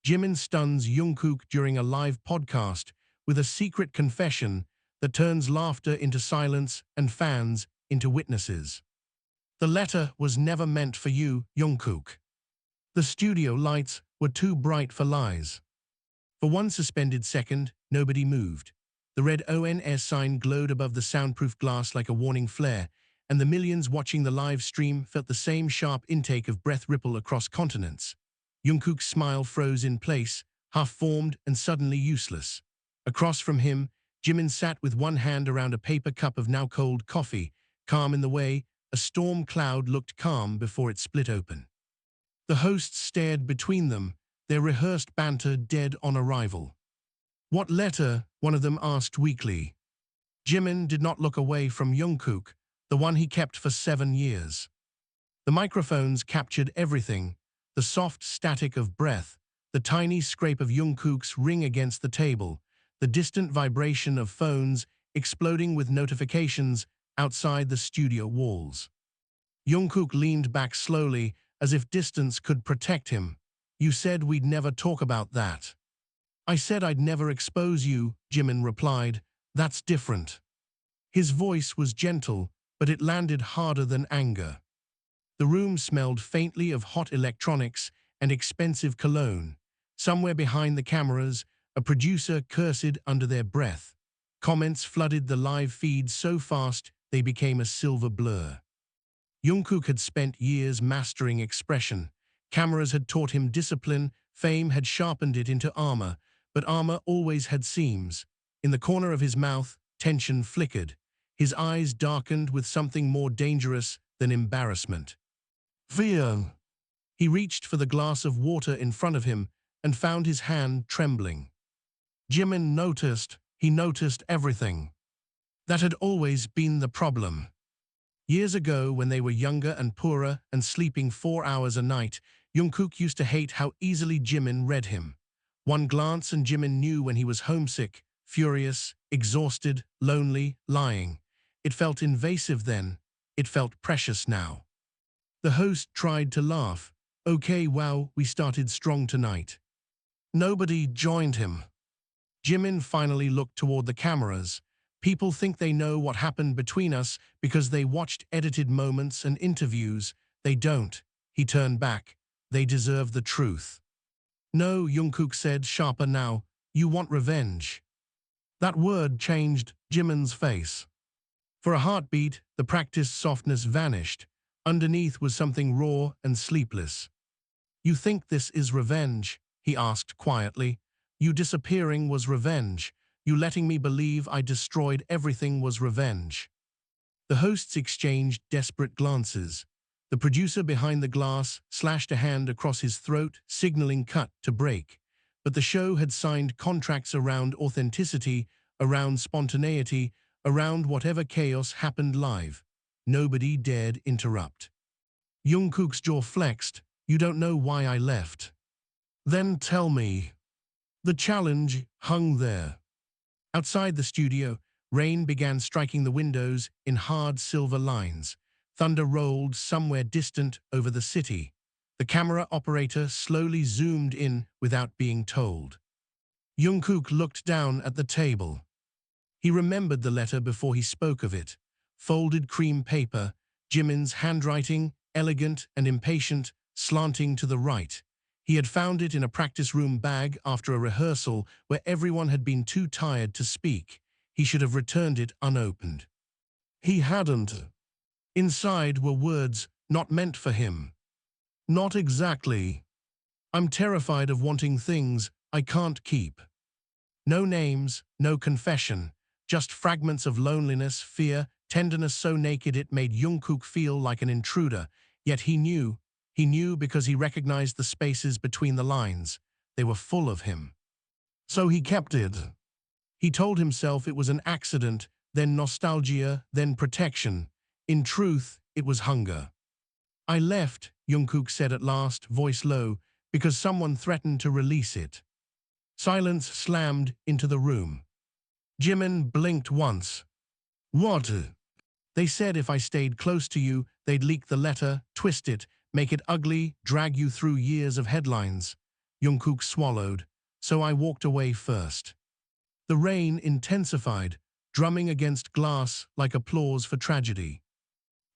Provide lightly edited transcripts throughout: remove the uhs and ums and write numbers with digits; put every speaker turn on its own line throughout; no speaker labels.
Jimin stuns Jungkook during a live podcast with a secret confession that turns laughter into silence and fans into witnesses. The letter was never meant for you, Jungkook. The studio lights were too bright for lies. For one suspended second, nobody moved. The red ONS sign glowed above the soundproof glass like a warning flare, and the millions watching the live stream felt the same sharp intake of breath ripple across continents. Jungkook's smile froze in place, half-formed and suddenly useless. Across from him, Jimin sat with one hand around a paper cup of now-cold coffee, calm in the way a storm cloud looked calm before it split open. The hosts stared between them, their rehearsed banter dead on arrival. "What letter?" one of them asked weakly. Jimin did not look away from Jungkook, the one he kept for 7 years. The microphones captured everything, the soft static of breath, the tiny scrape of Jungkook's ring against the table, the distant vibration of phones exploding with notifications outside the studio walls. Jungkook leaned back slowly, as if distance could protect him. "You said we'd never talk about that." "I said I'd never expose you," Jimin replied. "That's different." His voice was gentle, but it landed harder than anger. The room smelled faintly of hot electronics and expensive cologne. Somewhere behind the cameras, a producer cursed under their breath. Comments flooded the live feed so fast they became a silver blur. Jungkook had spent years mastering expression. Cameras had taught him discipline, fame had sharpened it into armor, but armor always had seams. In the corner of his mouth, tension flickered. His eyes darkened with something more dangerous than embarrassment. "Fear." He reached for the glass of water in front of him and found his hand trembling. Jimin noticed. He noticed everything. That had always been the problem. Years ago, when they were younger and poorer and sleeping 4 hours a night, Jungkook used to hate how easily Jimin read him. One glance and Jimin knew when he was homesick, furious, exhausted, lonely, lying. It felt invasive then. It felt precious now. The host tried to laugh. "Okay, wow, we started strong tonight." Nobody joined him. Jimin finally looked toward the cameras. "People think they know what happened between us because they watched edited moments and interviews. They don't." He turned back. "They deserve the truth." "No," Jungkook said, sharper now. "You want revenge." That word changed Jimin's face. For a heartbeat, the practiced softness vanished. Underneath was something raw and sleepless. "You think this is revenge?" he asked quietly. "You disappearing was revenge. You letting me believe I destroyed everything was revenge." The hosts exchanged desperate glances. The producer behind the glass slashed a hand across his throat, signaling cut to break. But the show had signed contracts around authenticity, around spontaneity, around whatever chaos happened live. Nobody dared interrupt. Jungkook's jaw flexed. "You don't know why I left." "Then tell me." The challenge hung there. Outside the studio, rain began striking the windows in hard silver lines. Thunder rolled somewhere distant over the city. The camera operator slowly zoomed in without being told. Jungkook looked down at the table. He remembered the letter before he spoke of it. Folded cream paper, Jimin's handwriting, elegant and impatient, slanting to the right. He had found it in a practice room bag after a rehearsal where everyone had been too tired to speak. He should have returned it unopened. He hadn't. Inside were words not meant for him. "Not exactly. I'm terrified of wanting things I can't keep." No names, no confession, just fragments of loneliness, fear, tenderness so naked it made Jungkook feel like an intruder. Yet he knew because he recognized the spaces between the lines. They were full of him. So he kept it. He told himself it was an accident, then nostalgia, then protection. In truth, it was hunger. "I left," Jungkook said at last, voice low, "because someone threatened to release it." Silence slammed into the room. Jimin blinked once. "What?" "They said if I stayed close to you, they'd leak the letter, twist it, make it ugly, drag you through years of headlines." Jungkook swallowed, so I walked away first. The rain intensified, drumming against glass like applause for tragedy.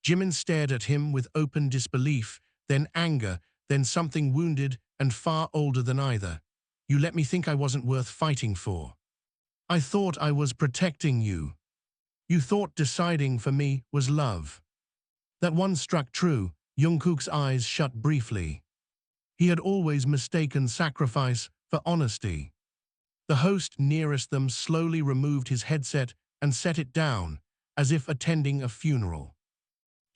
Jimin stared at him with open disbelief, then anger, then something wounded and far older than either. You let me think I wasn't worth fighting for. I thought I was protecting you. You thought deciding for me was love. That one struck true. Jungkook's eyes shut briefly. He had always mistaken sacrifice for honesty. The host nearest them slowly removed his headset and set it down, as if attending a funeral.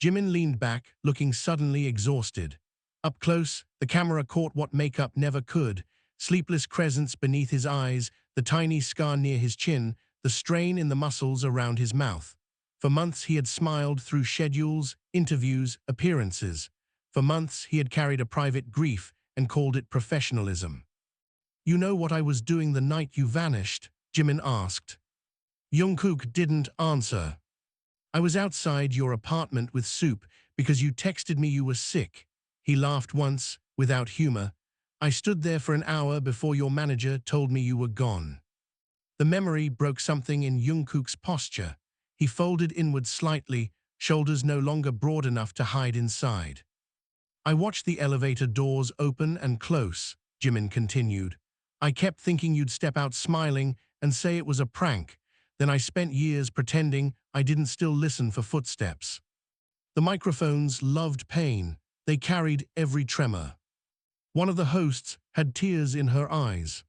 Jimin leaned back, looking suddenly exhausted. Up close, the camera caught what makeup never could: sleepless crescents beneath his eyes, the tiny scar near his chin, the strain in the muscles around his mouth. For months he had smiled through schedules, interviews, appearances. For months he had carried a private grief and called it professionalism. You know what I was doing the night you vanished? Jimin asked. Jungkook didn't answer. I was outside your apartment with soup because you texted me you were sick. He laughed once, without humor. I stood there for an hour before your manager told me you were gone. The memory broke something in Jungkook's posture. He folded inward slightly, shoulders no longer broad enough to hide inside. I watched the elevator doors open and close, Jimin continued. I kept thinking you'd step out smiling and say it was a prank. Then I spent years pretending I didn't still listen for footsteps. The microphones loved pain. They carried every tremor. One of the hosts had tears in her eyes.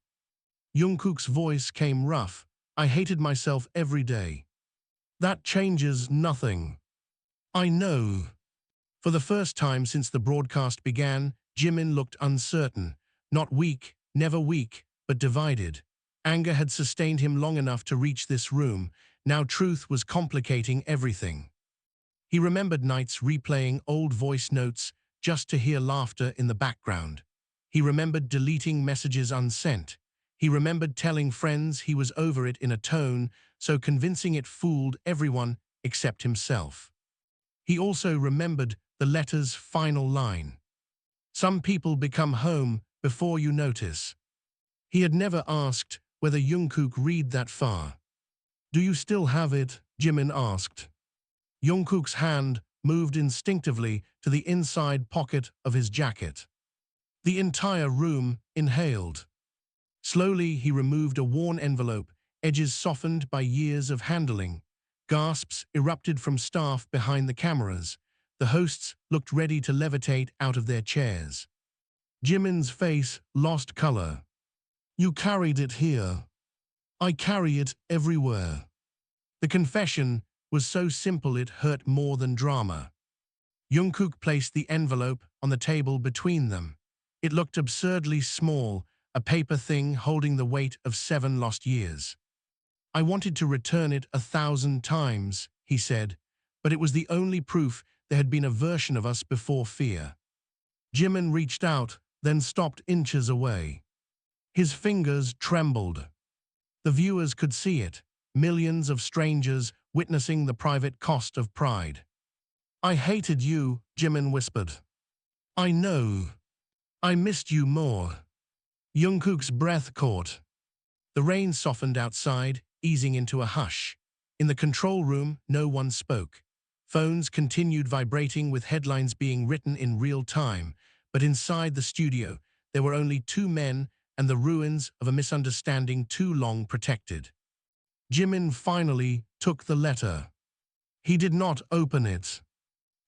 Jungkook's voice came rough. I hated myself every day. That changes nothing. I know. For the first time since the broadcast began, Jimin looked uncertain. Not weak, never weak, but divided. Anger had sustained him long enough to reach this room. Now truth was complicating everything. He remembered nights replaying old voice notes just to hear laughter in the background. He remembered deleting messages unsent. He remembered telling friends he was over it in a tone so convincing it fooled everyone except himself. He also remembered the letter's final line. Some people become home before you notice. He had never asked whether Jungkook read that far. Do you still have it? Jimin asked. Jungkook's hand moved instinctively to the inside pocket of his jacket. The entire room inhaled. Slowly he removed a worn envelope, edges softened by years of handling. Gasps erupted from staff behind the cameras. The hosts looked ready to levitate out of their chairs. Jimin's face lost color. You carried it here. I carry it everywhere. The confession was so simple it hurt more than drama. Jungkook placed the envelope on the table between them. It looked absurdly small, a paper thing holding the weight of 7 lost years. I wanted to return it 1,000 times, he said, but it was the only proof there had been a version of us before fear. Jimin reached out, then stopped inches away. His fingers trembled. The viewers could see it, millions of strangers witnessing the private cost of pride. I hated you, Jimin whispered. I know. I missed you more. Jungkook's breath caught. The rain softened outside, easing into a hush. In the control room, no one spoke. Phones continued vibrating with headlines being written in real time, but inside the studio, there were only 2 men and the ruins of a misunderstanding too long protected. Jimin finally took the letter. He did not open it.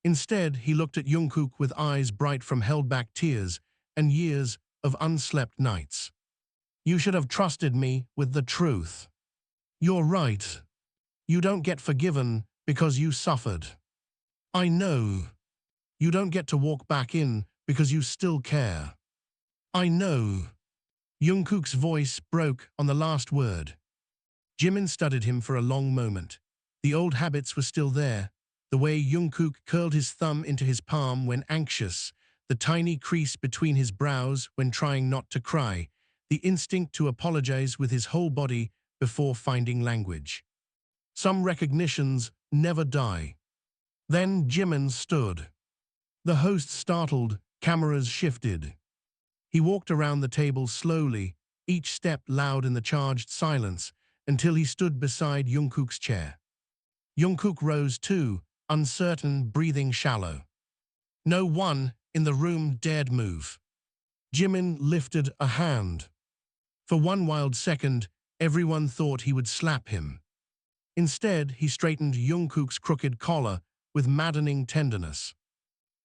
Instead, he looked at Jungkook with eyes bright from held-back tears and years of unslept nights. You should have trusted me with the truth. You're right. You don't get forgiven because you suffered. I know. You don't get to walk back in because you still care. I know. Jungkook's voice broke on the last word. Jimin studied him for a long moment. The old habits were still there. The way Jungkook curled his thumb into his palm when anxious, the tiny crease between his brows when trying not to cry, the instinct to apologize with his whole body before finding language. Some recognitions never die. Then Jimin stood. The host startled, cameras shifted. He walked around the table slowly, each step loud in the charged silence, until he stood beside Jungkook's chair. Jungkook rose too, uncertain, breathing shallow. No one in the room dared move. Jimin lifted a hand. For one wild second, everyone thought he would slap him. Instead, he straightened Jungkook's crooked collar with maddening tenderness.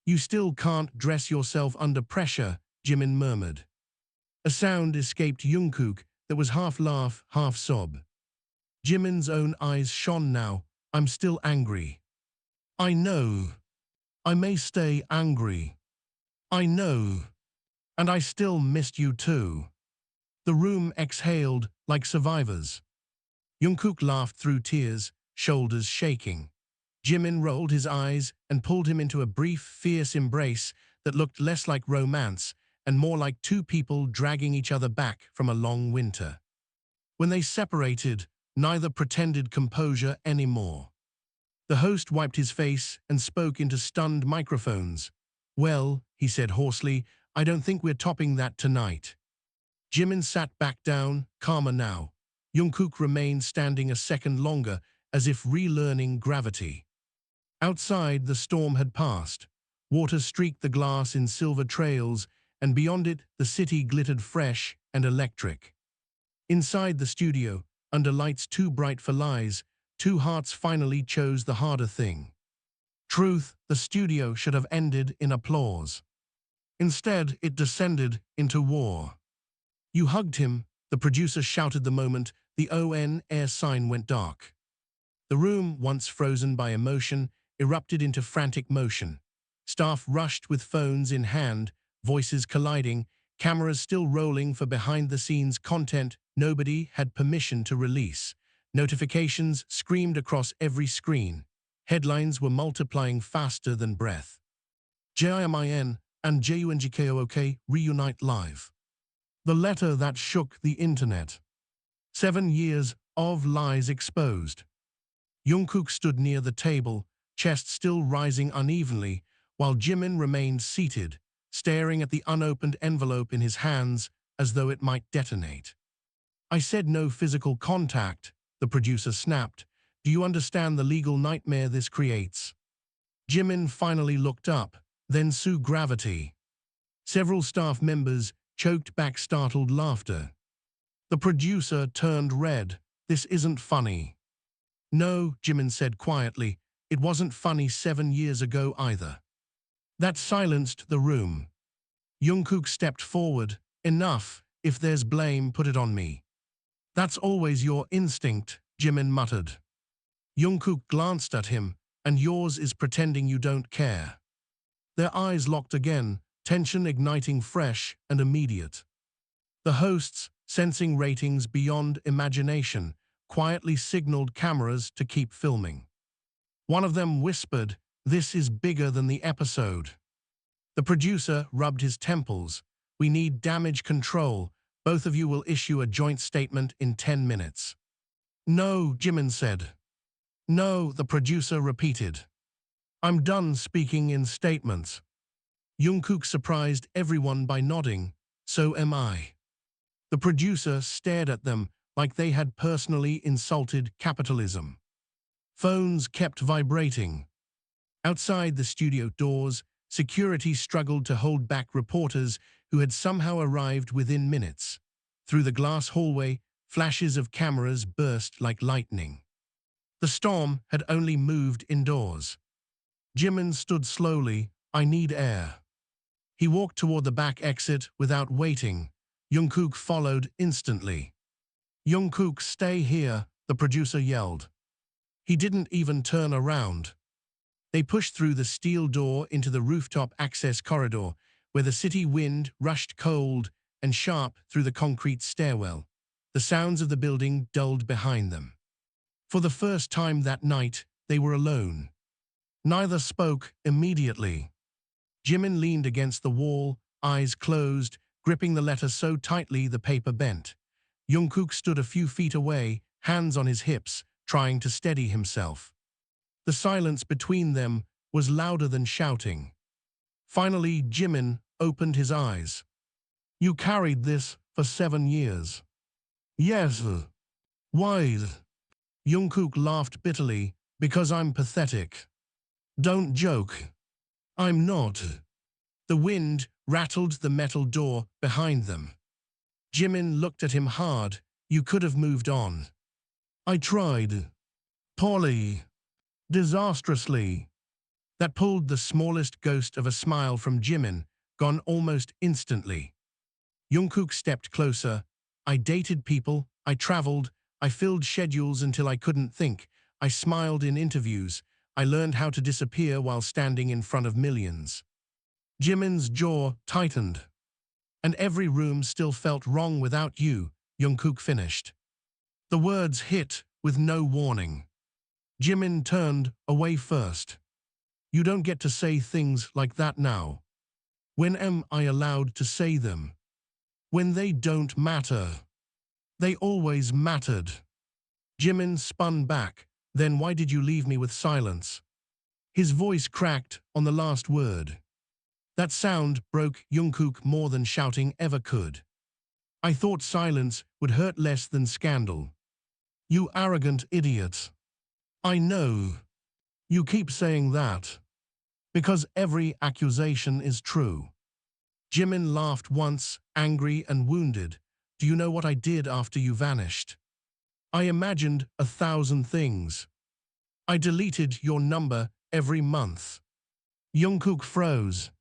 "You still can't dress yourself under pressure," Jimin murmured. A sound escaped Jungkook that was half laugh, half sob. Jimin's own eyes shone now. "I'm still angry." "I know. I may stay angry. I know. And I still missed you too." The room exhaled like survivors. Jungkook laughed through tears, shoulders shaking. Jimin rolled his eyes and pulled him into a brief, fierce embrace that looked less like romance and more like two people dragging each other back from a long winter. When they separated, neither pretended composure anymore. The host wiped his face and spoke into stunned microphones. "Well," he said hoarsely, "I don't think we're topping that tonight." Jimin sat back down, calmer now. Jungkook remained standing a second longer, as if relearning gravity. Outside, the storm had passed. Water streaked the glass in silver trails, and beyond it, the city glittered fresh and electric. Inside the studio, under lights too bright for lies, two hearts finally chose the harder thing. Truth, the studio should have ended in applause. Instead, it descended into war. "You hugged him," the producer shouted the moment the on-air sign went dark. The room, once frozen by emotion, erupted into frantic motion. Staff rushed with phones in hand, voices colliding, cameras still rolling for behind-the-scenes content nobody had permission to release. Notifications screamed across every screen. Headlines were multiplying faster than breath. Jimin and Jungkook reunite live. The letter that shook the internet. 7 years of lies exposed. Jungkook stood near the table, chest still rising unevenly, while Jimin remained seated, staring at the unopened envelope in his hands as though it might detonate. "I said no physical contact," the producer snapped. "Do you understand the legal nightmare this creates?" Jimin finally looked up, then saw gravity. Several staff members choked back startled laughter. The producer turned red. "This isn't funny." "No," Jimin said quietly, "it wasn't funny 7 years ago either." That silenced the room. Jungkook stepped forward. "Enough. If there's blame, put it on me." "That's always your instinct," Jimin muttered. Jungkook glanced at him. "And yours is pretending you don't care." Their eyes locked again, tension igniting fresh and immediate. The hosts, sensing ratings beyond imagination, quietly signaled cameras to keep filming. One of them whispered, "This is bigger than the episode." The producer rubbed his temples. "We need damage control. Both of you will issue a joint statement in 10 minutes. "No," Jimin said. "No," the producer repeated. "I'm done speaking in statements." Jungkook surprised everyone by nodding. "So am I." The producer stared at them like they had personally insulted capitalism. Phones kept vibrating. Outside the studio doors, security struggled to hold back reporters who had somehow arrived within minutes. Through the glass hallway, flashes of cameras burst like lightning. The storm had only moved indoors. Jimin stood slowly. "I need air." He walked toward the back exit without waiting. Jungkook followed instantly. "Jungkook, stay here," the producer yelled. He didn't even turn around. They pushed through the steel door into the rooftop access corridor, where the city wind rushed cold and sharp through the concrete stairwell. The sounds of the building dulled behind them. For the first time that night, they were alone. Neither spoke immediately. Jimin leaned against the wall, eyes closed, gripping the letter so tightly the paper bent. Jungkook stood a few feet away, hands on his hips, trying to steady himself. The silence between them was louder than shouting. Finally, Jimin opened his eyes. You carried this for 7 years. Yes. Why? Jungkook laughed bitterly. Because I'm pathetic. Don't joke. I'm not. The wind rattled the metal door behind them. Jimin looked at him hard. You could have moved on. I tried. Poorly. Disastrously. That pulled the smallest ghost of a smile from Jimin, gone almost instantly. Jungkook stepped closer. I dated people, I traveled, I filled schedules until I couldn't think. I smiled in interviews. I learned how to disappear while standing in front of millions. Jimin's jaw tightened. And every room still felt wrong without you, Jungkook finished. The words hit with no warning. Jimin turned away first. You don't get to say things like that now. When am I allowed to say them? When they don't matter. They always mattered. Jimin spun back. Then why did you leave me with silence? His voice cracked on the last word. That sound broke Jungkook more than shouting ever could. I thought silence would hurt less than scandal. You arrogant idiot. I know. You keep saying that. Because every accusation is true. Jimin laughed once, angry and wounded. Do you know what I did after you vanished? I imagined 1,000 things. I deleted your number every month. Jungkook froze.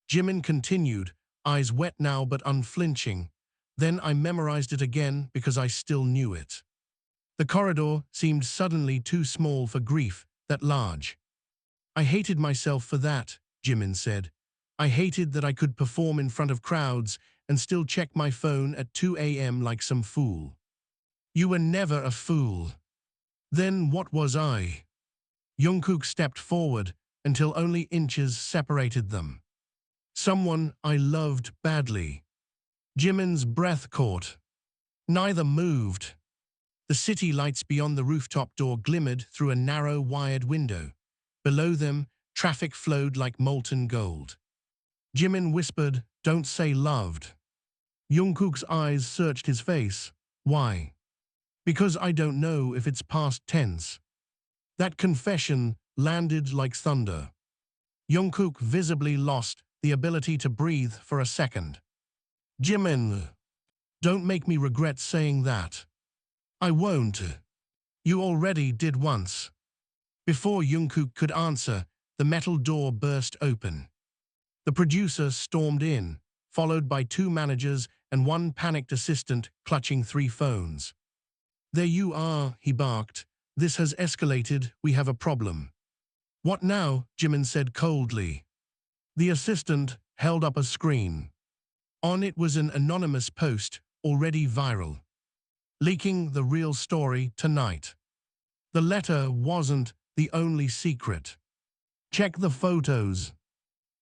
Jimin continued, eyes wet now but unflinching. Then I memorized it again because I still knew it. The corridor seemed suddenly too small for grief that large. I hated myself for that, Jimin said. I hated that I could perform in front of crowds and still check my phone at 2 a.m. like some fool. You were never a fool. Then what was I? Jungkook stepped forward until only inches separated them. Someone I loved badly. Jimin's breath caught. Neither moved. The city lights beyond the rooftop door glimmered through a narrow wired window. Below them, traffic flowed like molten gold. Jimin whispered, "Don't say loved." Jungkook's eyes searched his face. Why? Because I don't know if it's past tense. That confession landed like thunder. Jungkook visibly lost the ability to breathe for a second. Jimin, don't make me regret saying that. I won't. You already did once. Before Jungkook could answer, the metal door burst open. The producer stormed in, followed by 2 managers and 1 panicked assistant clutching 3 phones. There you are, he barked. This has escalated, we have a problem. What now? Jimin said coldly. The assistant held up a screen. On it was an anonymous post, already viral. Leaking the real story tonight. The letter wasn't the only secret. Check the photos.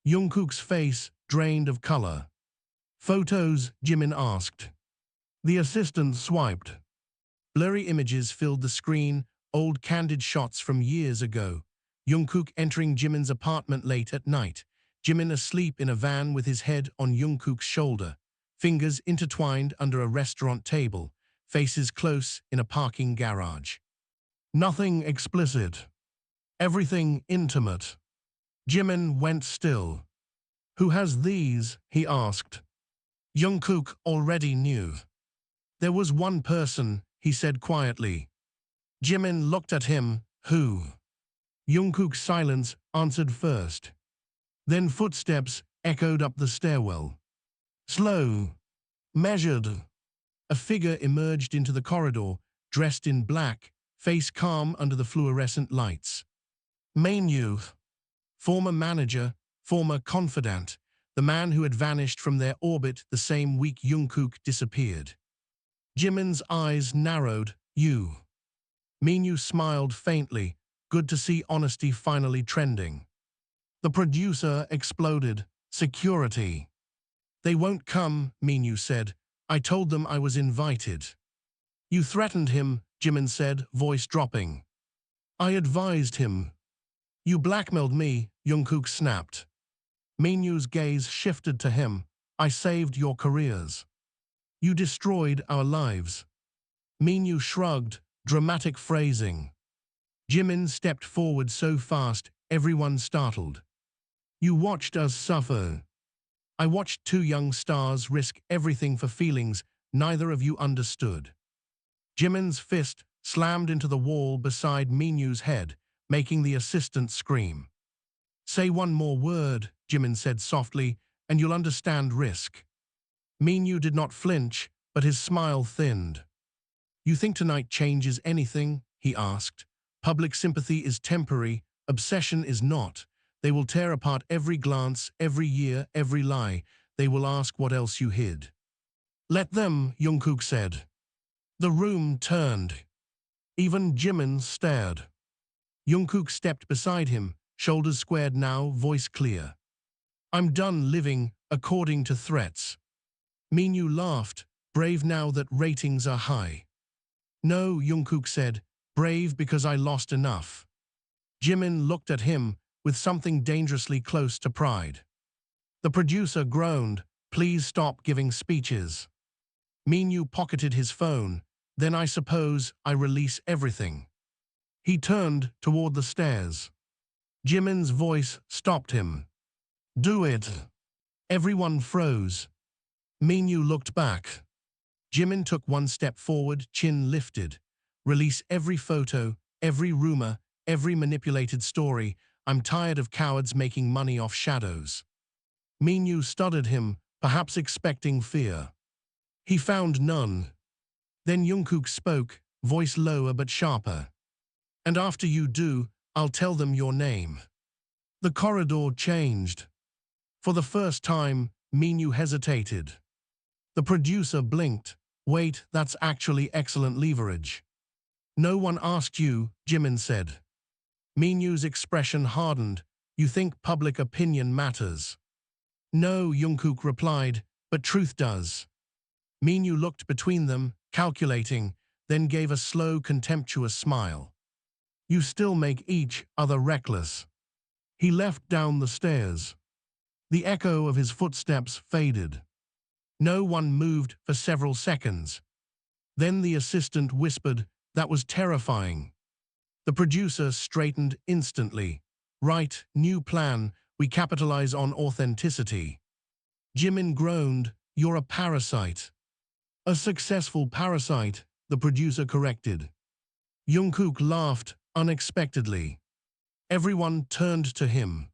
Jungkook's face drained of color. Photos? Jimin asked. The assistant swiped. Blurry images filled the screen, old candid shots from years ago. Jungkook entering Jimin's apartment late at night. Jimin asleep in a van with his head on Jungkook's shoulder. Fingers intertwined under a restaurant table. Faces close in a parking garage. Nothing explicit. Everything intimate. Jimin went still. Who has these? He asked. Jungkook already knew. There was one person, he said quietly. Jimin looked at him. Who? Jungkook's silence answered first. Then footsteps echoed up the stairwell. Slow. Measured. A figure emerged into the corridor, dressed in black, face calm under the fluorescent lights. Minyu. Former manager, former confidant, the man who had vanished from their orbit the same week Jungkook disappeared. Jimin's eyes narrowed. You. Minyu smiled faintly. Good to see honesty finally trending. The producer exploded. Security. They won't come, Minyu said. I told them I was invited. You threatened him, Jimin said, voice dropping. I advised him. You blackmailed me, Jungkook snapped. Minyu's gaze shifted to him. I saved your careers. You destroyed our lives. Minyu shrugged, dramatic phrasing. Jimin stepped forward so fast, everyone startled. You watched us suffer. I watched two young stars risk everything for feelings neither of you understood. Jimin's fist slammed into the wall beside Minyu's head, making the assistant scream. Say one more word, Jimin said softly, and you'll understand risk. Minyu did not flinch, but his smile thinned. You think tonight changes anything? He asked. Public sympathy is temporary, obsession is not. They will tear apart every glance, every year, every lie. They will ask what else you hid. Let them, Jungkook said. The room turned. Even Jimin stared. Jungkook stepped beside him, shoulders squared now, voice clear. I'm done living according to threats. Minyu laughed, brave now that ratings are high. No, Jungkook said, brave because I lost enough. Jimin looked at him with something dangerously close to pride. The producer groaned, please stop giving speeches. Minyu pocketed his phone, then I suppose I release everything. He turned toward the stairs. Jimin's voice stopped him. Do it. Everyone froze. Minyu looked back. Jimin took one step forward, chin lifted. Release every photo, every rumor, every manipulated story. I'm tired of cowards making money off shadows. Minyu studied him, perhaps expecting fear. He found none. Then Jungkook spoke, voice lower but sharper. And after you do, I'll tell them your name. The corridor changed. For the first time, Minyu hesitated. The producer blinked. Wait, that's actually excellent leverage. No one asked you, Jimin said. Minyu's expression hardened. You think public opinion matters? No, Jungkook replied, but truth does. Minyu looked between them, calculating, then gave a slow, contemptuous smile. You still make each other reckless. He left down the stairs. The echo of his footsteps faded. No one moved for several seconds. Then the assistant whispered, that was terrifying. The producer straightened instantly. Right, new plan, we capitalize on authenticity. Jimin groaned, you're a parasite. A successful parasite, the producer corrected. Jungkook laughed unexpectedly. Everyone turned to him.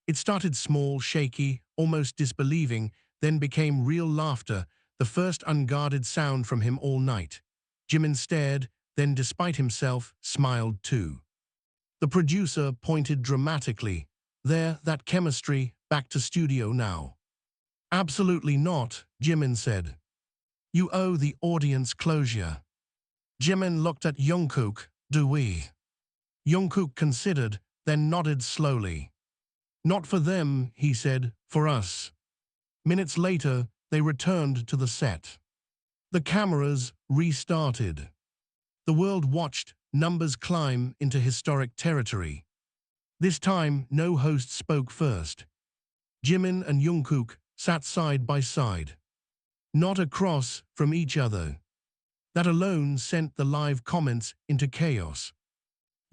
It started small, shaky, almost disbelieving, then became real laughter, the first unguarded sound from him all night. Jimin stared, then despite himself, smiled too. The producer pointed dramatically. There, that chemistry, back to studio now. Absolutely not, Jimin said. You owe the audience closure. Jimin looked at Jungkook, do we? Jungkook considered, then nodded slowly. Not for them, he said, for us. Minutes later, they returned to the set. The cameras restarted. The world watched, numbers climb into historic territory. This time, no host spoke first. Jimin and Jungkook sat side by side. Not across from each other. That alone sent the live comments into chaos.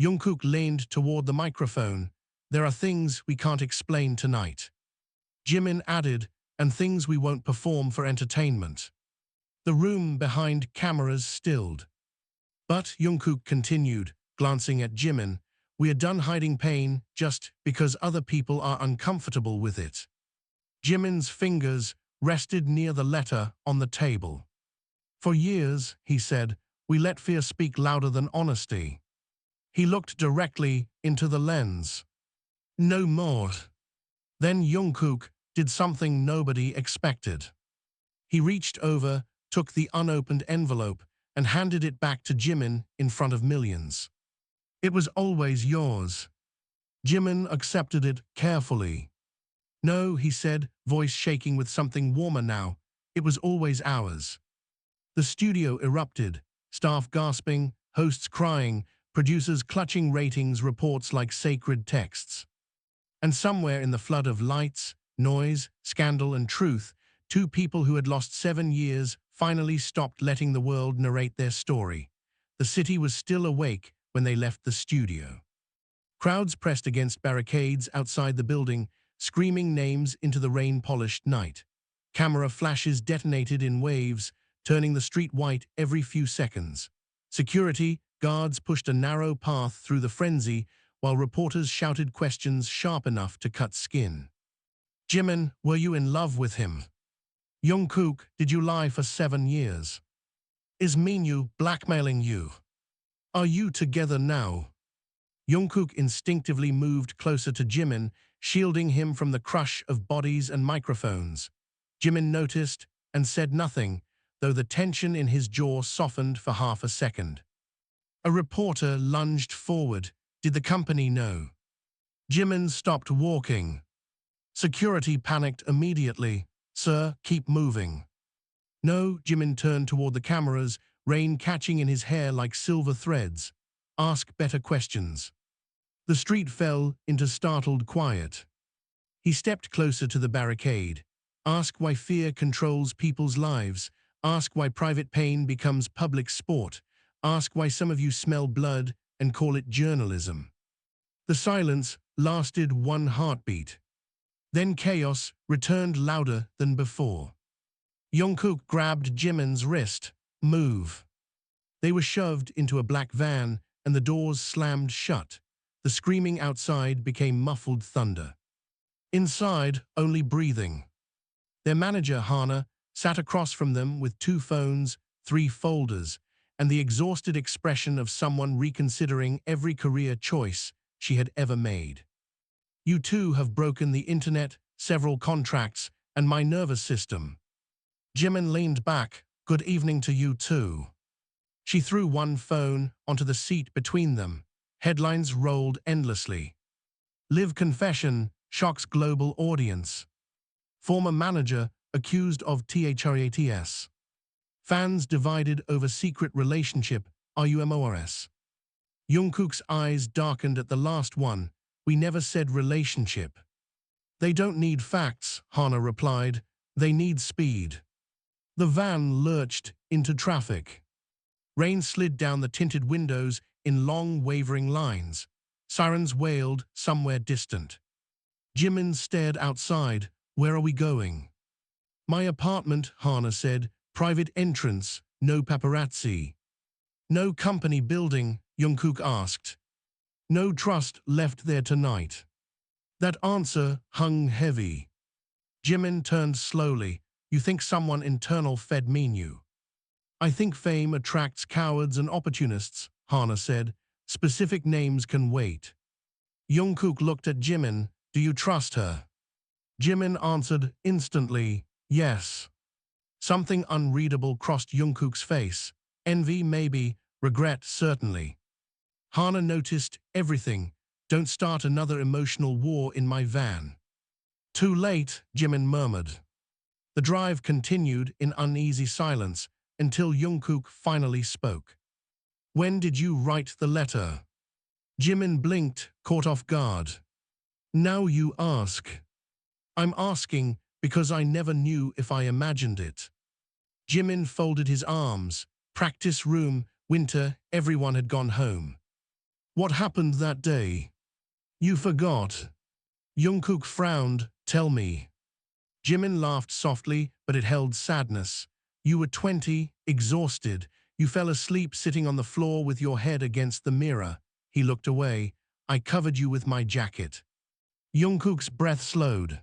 Jungkook leaned toward the microphone. There are things we can't explain tonight. Jimin added, and things we won't perform for entertainment. The room behind cameras stilled. But Jungkook continued, glancing at Jimin, we are done hiding pain just because other people are uncomfortable with it. Jimin's fingers rested near the letter on the table. For years, he said, we let fear speak louder than honesty. He looked directly into the lens. No more. Then Jungkook did something nobody expected. He reached over, took the unopened envelope, and handed it back to Jimin in front of millions. It was always yours. Jimin accepted it carefully. No, he said, voice shaking with something warmer now. It was always ours. The studio erupted, staff gasping, hosts crying, producers clutching ratings reports like sacred texts. And somewhere in the flood of lights, noise, scandal, and truth, Two people who had lost 7 years finally stopped letting the world narrate their story. The city was still awake when they left the studio. Crowds pressed against barricades outside the building, screaming names into the rain-polished night. Camera flashes detonated in waves, turning the street white every few seconds. Security guards pushed a narrow path through the frenzy, while reporters shouted questions sharp enough to cut skin. Jimin, were you in love with him? Jungkook, did you lie for 7 years? Is Minyu blackmailing you? Are you together now? Jungkook instinctively moved closer to Jimin, shielding him from the crush of bodies and microphones. Jimin noticed and said nothing, though the tension in his jaw softened for half a second. A reporter lunged forward. Did the company know? Jimin stopped walking. Security panicked immediately. Sir, keep moving. No, Jimin turned toward the cameras, rain catching in his hair like silver threads. Ask better questions. The street fell into startled quiet. He stepped closer to the barricade. Ask why fear controls people's lives. Ask why private pain becomes public sport. Ask why some of you smell blood and call it journalism. The silence lasted one heartbeat. Then chaos returned louder than before. Jungkook grabbed Jimin's wrist. Move. They were shoved into a black van and the doors slammed shut. The screaming outside became muffled thunder. Inside, only breathing. Their manager, Hana, sat across from them with 2 phones, 3 folders, and the exhausted expression of someone reconsidering every career choice she had ever made. You two have broken the internet, several contracts, and my nervous system. Jimin leaned back. Good evening to you too. She threw one phone onto the seat between them. Headlines rolled endlessly. Live confession, shocks global audience. Former manager accused of THRATS. Fans divided over secret relationship, RUMORS. Jungkook's eyes darkened at the last one. We never said relationship. They don't need facts, Hana replied. They need speed. The van lurched into traffic. Rain slid down the tinted windows in long, wavering lines. Sirens wailed somewhere distant. Jimin stared outside. Where are we going? My apartment, Hana said. Private entrance, no paparazzi. No company building, Jungkook asked. No trust left there tonight. That answer hung heavy. Jimin turned slowly. You think someone internal fed Minyu? I think fame attracts cowards and opportunists, Hana said. Specific names can wait. Jungkook looked at Jimin. Do you trust her? Jimin answered instantly, yes. Something unreadable crossed Jungkook's face. Envy, maybe. Regret, certainly. Hana noticed everything. Don't start another emotional war in my van. Too late, Jimin murmured. The drive continued in uneasy silence until Jungkook finally spoke. When did you write the letter? Jimin blinked, caught off guard. Now you ask. I'm asking because I never knew if I imagined it. Jimin folded his arms. Practice room, winter, everyone had gone home. What happened that day? You forgot. Jungkook frowned. Tell me. Jimin laughed softly, but it held sadness. You were 20, exhausted. You fell asleep sitting on the floor with your head against the mirror. He looked away. I covered you with my jacket. Jungkook's breath slowed.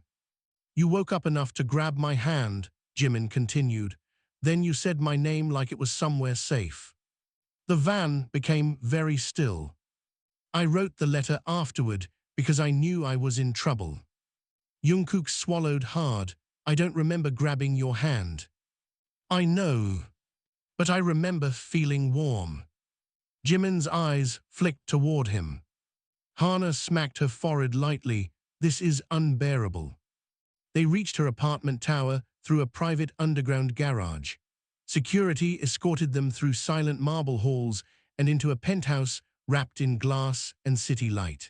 You woke up enough to grab my hand, Jimin continued. Then you said my name like it was somewhere safe. The van became very still. I wrote the letter afterward because I knew I was in trouble. Jungkook swallowed hard. I don't remember grabbing your hand. I know. But I remember feeling warm. Jimin's eyes flicked toward him. Hana smacked her forehead lightly. This is unbearable. They reached her apartment tower through a private underground garage. Security escorted them through silent marble halls and into a penthouse wrapped in glass and city light.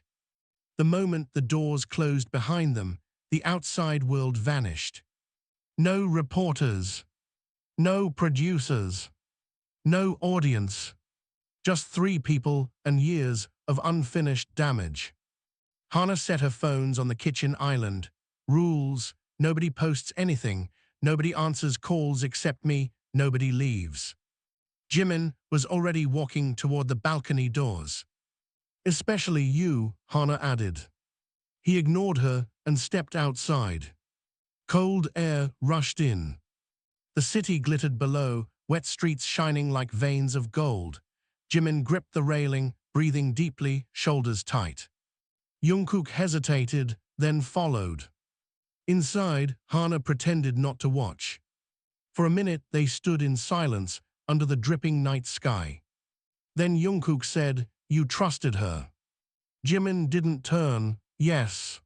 The moment the doors closed behind them, the outside world vanished. No reporters. No producers. No audience. Just 3 people and years of unfinished damage. Hana set her phones on the kitchen island. Rules. Nobody posts anything. Nobody answers calls except me. Nobody leaves. Jimin was already walking toward the balcony doors. Especially you, Hana added. He ignored her and stepped outside. Cold air rushed in. The city glittered below, wet streets shining like veins of gold. Jimin gripped the railing, breathing deeply, shoulders tight. Jungkook hesitated, then followed. Inside, Hana pretended not to watch. For a minute they stood in silence under the dripping night sky. Then Jungkook said, "You trusted her." Jimin didn't turn. "Yes."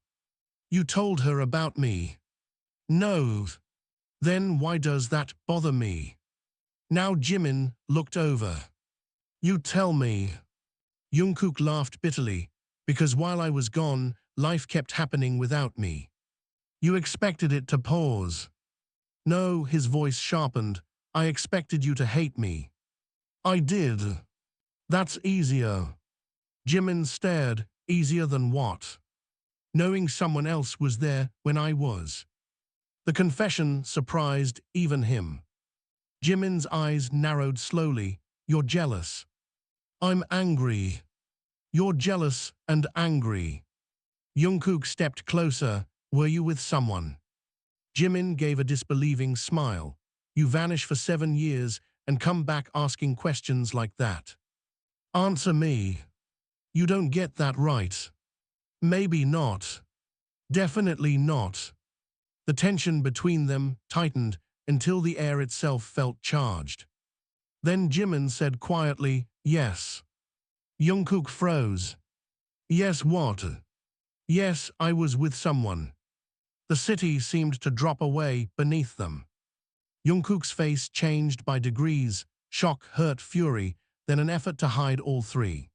"You told her about me." "No." "Then why does that bother me?" Now Jimin looked over. "You tell me." Jungkook laughed bitterly, "Because while I was gone, life kept happening without me. You expected it to pause." "No," his voice sharpened. "I expected you to hate me." "I did." "That's easier." Jimin stared. "Easier than what?" "Knowing someone else was there when I was." The confession surprised even him. Jimin's eyes narrowed slowly. "You're jealous." "I'm angry." "You're jealous and angry." Jungkook stepped closer. "Were you with someone?" Jimin gave a disbelieving smile. "You vanish for 7 years and come back asking questions like that. Answer me." "You don't get that right." "Maybe not." "Definitely not." The tension between them tightened until the air itself felt charged. Then Jimin said quietly, "Yes." Jungkook froze. "Yes what?" "Yes, I was with someone." The city seemed to drop away beneath them. Jungkook's face changed by degrees, shock, hurt, fury, then an effort to hide all 3.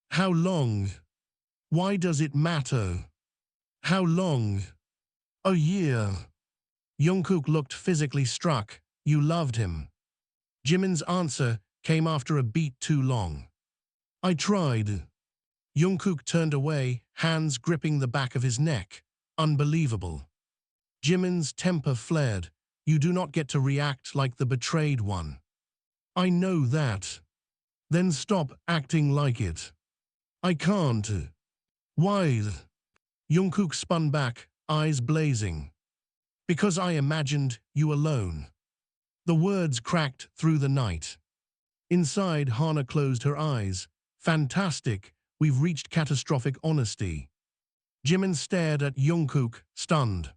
"How long?" "Why does it matter?" "How long?" "A year." Jungkook looked physically struck. "You loved him." Jimin's answer came after a beat too long. "I tried." Jungkook turned away, hands gripping the back of his neck. Unbelievable. Jimin's temper flared. "You do not get to react like the betrayed one." "I know that." "Then stop acting like it." "I can't." "Why?" Jungkook spun back, eyes blazing. "Because I imagined you alone." The words cracked through the night. Inside, Hana closed her eyes. "Fantastic, we've reached catastrophic honesty." Jimin stared at Jungkook, stunned.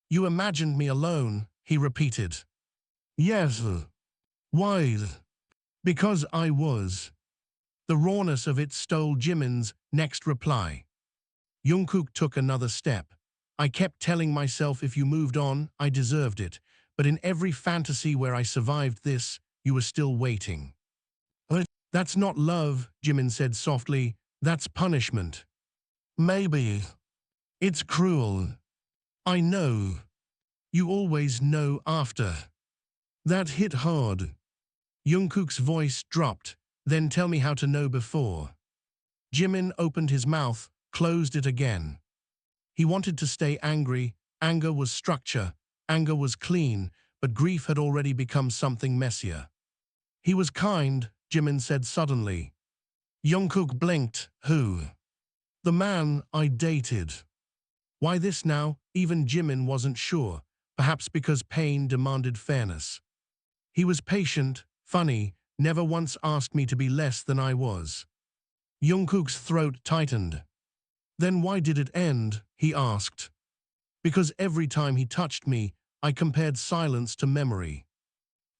"You imagined me alone," he repeated. "Yes." "Why?" "Because I was." The rawness of it stole Jimin's next reply. Jungkook took another step. "I kept telling myself if you moved on, I deserved it. But in every fantasy where I survived this, you were still waiting." "That's not love," Jimin said softly. "That's punishment." "Maybe." "It's cruel." "I know." "You always know after." That hit hard. Jungkook's voice dropped. "Then tell me how to know before." Jimin opened his mouth, closed it again. He wanted to stay angry. Anger was structure. Anger was clean, but grief had already become something messier. "He was kind," Jimin said suddenly. Jungkook blinked. "Who?" "The man I dated." Why this now? Even Jimin wasn't sure. Perhaps because pain demanded fairness. "He was patient, funny, never once asked me to be less than I was." Jungkook's throat tightened. "Then why did it end?" he asked. "Because every time he touched me, I compared silence to memory."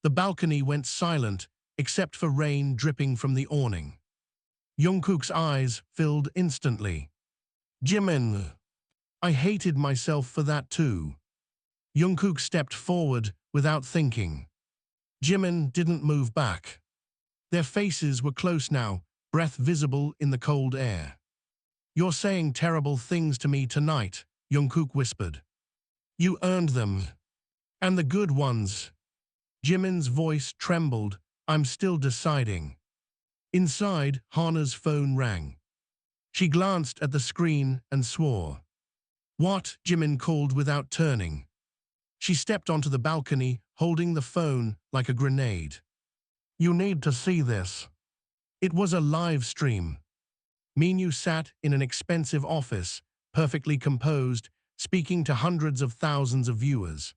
The balcony went silent, except for rain dripping from the awning. Jungkook's eyes filled instantly. "Jimin." "I hated myself for that too." Jungkook stepped forward without thinking. Jimin didn't move back. Their faces were close now, breath visible in the cold air. "You're saying terrible things to me tonight," Jungkook whispered. "You earned them." And the good ones. Jimin's voice trembled. I'm still deciding. Inside, Hana's phone rang. She glanced at the screen and swore. What? Jimin called without turning. She stepped onto the balcony, holding the phone like a grenade. You need to see this. It was a live stream. Minyu sat in an expensive office, perfectly composed, speaking to hundreds of thousands of viewers.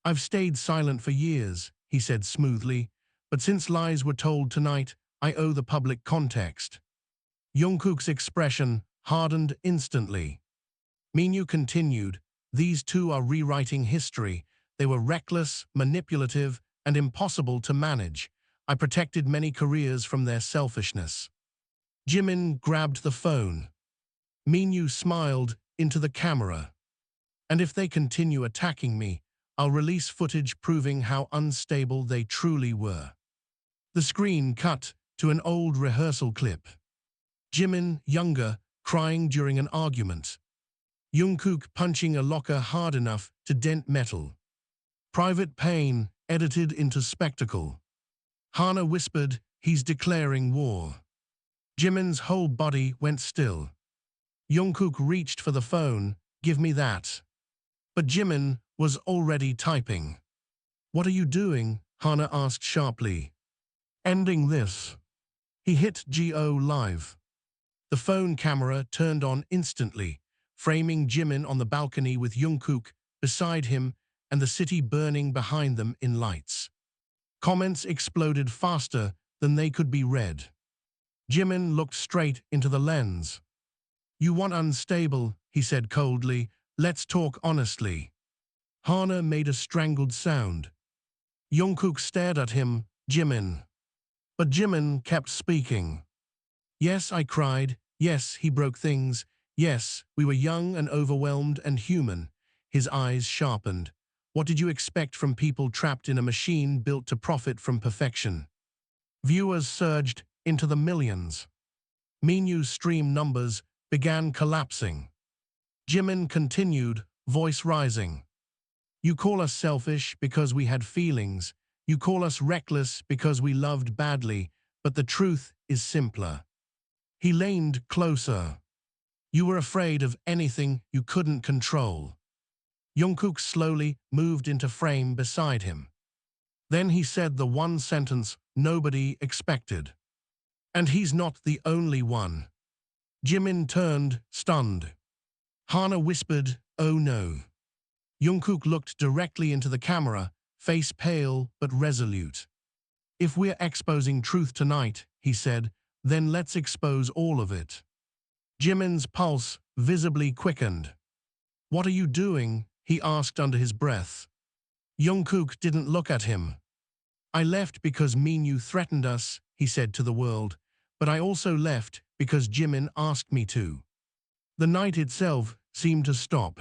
I've stayed silent for years, he said smoothly, but since lies were told tonight, I owe the public context. Jungkook's expression hardened instantly. Minyu continued, these two are rewriting history. They were reckless, manipulative, and impossible to manage. I protected many careers from their selfishness. Jimin grabbed the phone. Minyu smiled into the camera. And if they continue attacking me, I'll release footage proving how unstable they truly were. The screen cut to an old rehearsal clip. Jimin, younger, crying during an argument. Jungkook punching a locker hard enough to dent metal. Private pain edited into spectacle. Hana whispered, he's declaring war. Jimin's whole body went still. Jungkook reached for the phone, give me that. But Jimin was already typing. What are you doing? Hana asked sharply. Ending this. He hit GO live. The phone camera turned on instantly, framing Jimin on the balcony with Jungkook beside him and the city burning behind them in lights. Comments exploded faster than they could be read. Jimin looked straight into the lens. You want unstable, he said coldly. Let's talk honestly. Hana made a strangled sound. Jungkook stared at him, Jimin. But Jimin kept speaking. Yes, I cried. Yes, he broke things. Yes, we were young and overwhelmed and human. His eyes sharpened. What did you expect from people trapped in a machine built to profit from perfection? Viewers surged into the millions. Minyu's stream numbers began collapsing. Jimin continued, voice rising. You call us selfish because we had feelings. You call us reckless because we loved badly, but the truth is simpler. He leaned closer. You were afraid of anything you couldn't control. Jungkook slowly moved into frame beside him. Then he said the one sentence nobody expected. And he's not the only one. Jimin turned, stunned. Hana whispered, oh no. Jungkook looked directly into the camera, face pale but resolute. If we're exposing truth tonight, he said, then let's expose all of it. Jimin's pulse visibly quickened. What are you doing? He asked under his breath. Jungkook didn't look at him. I left because Minyu threatened us, he said to the world, but I also left because Jimin asked me to. The night itself seemed to stop.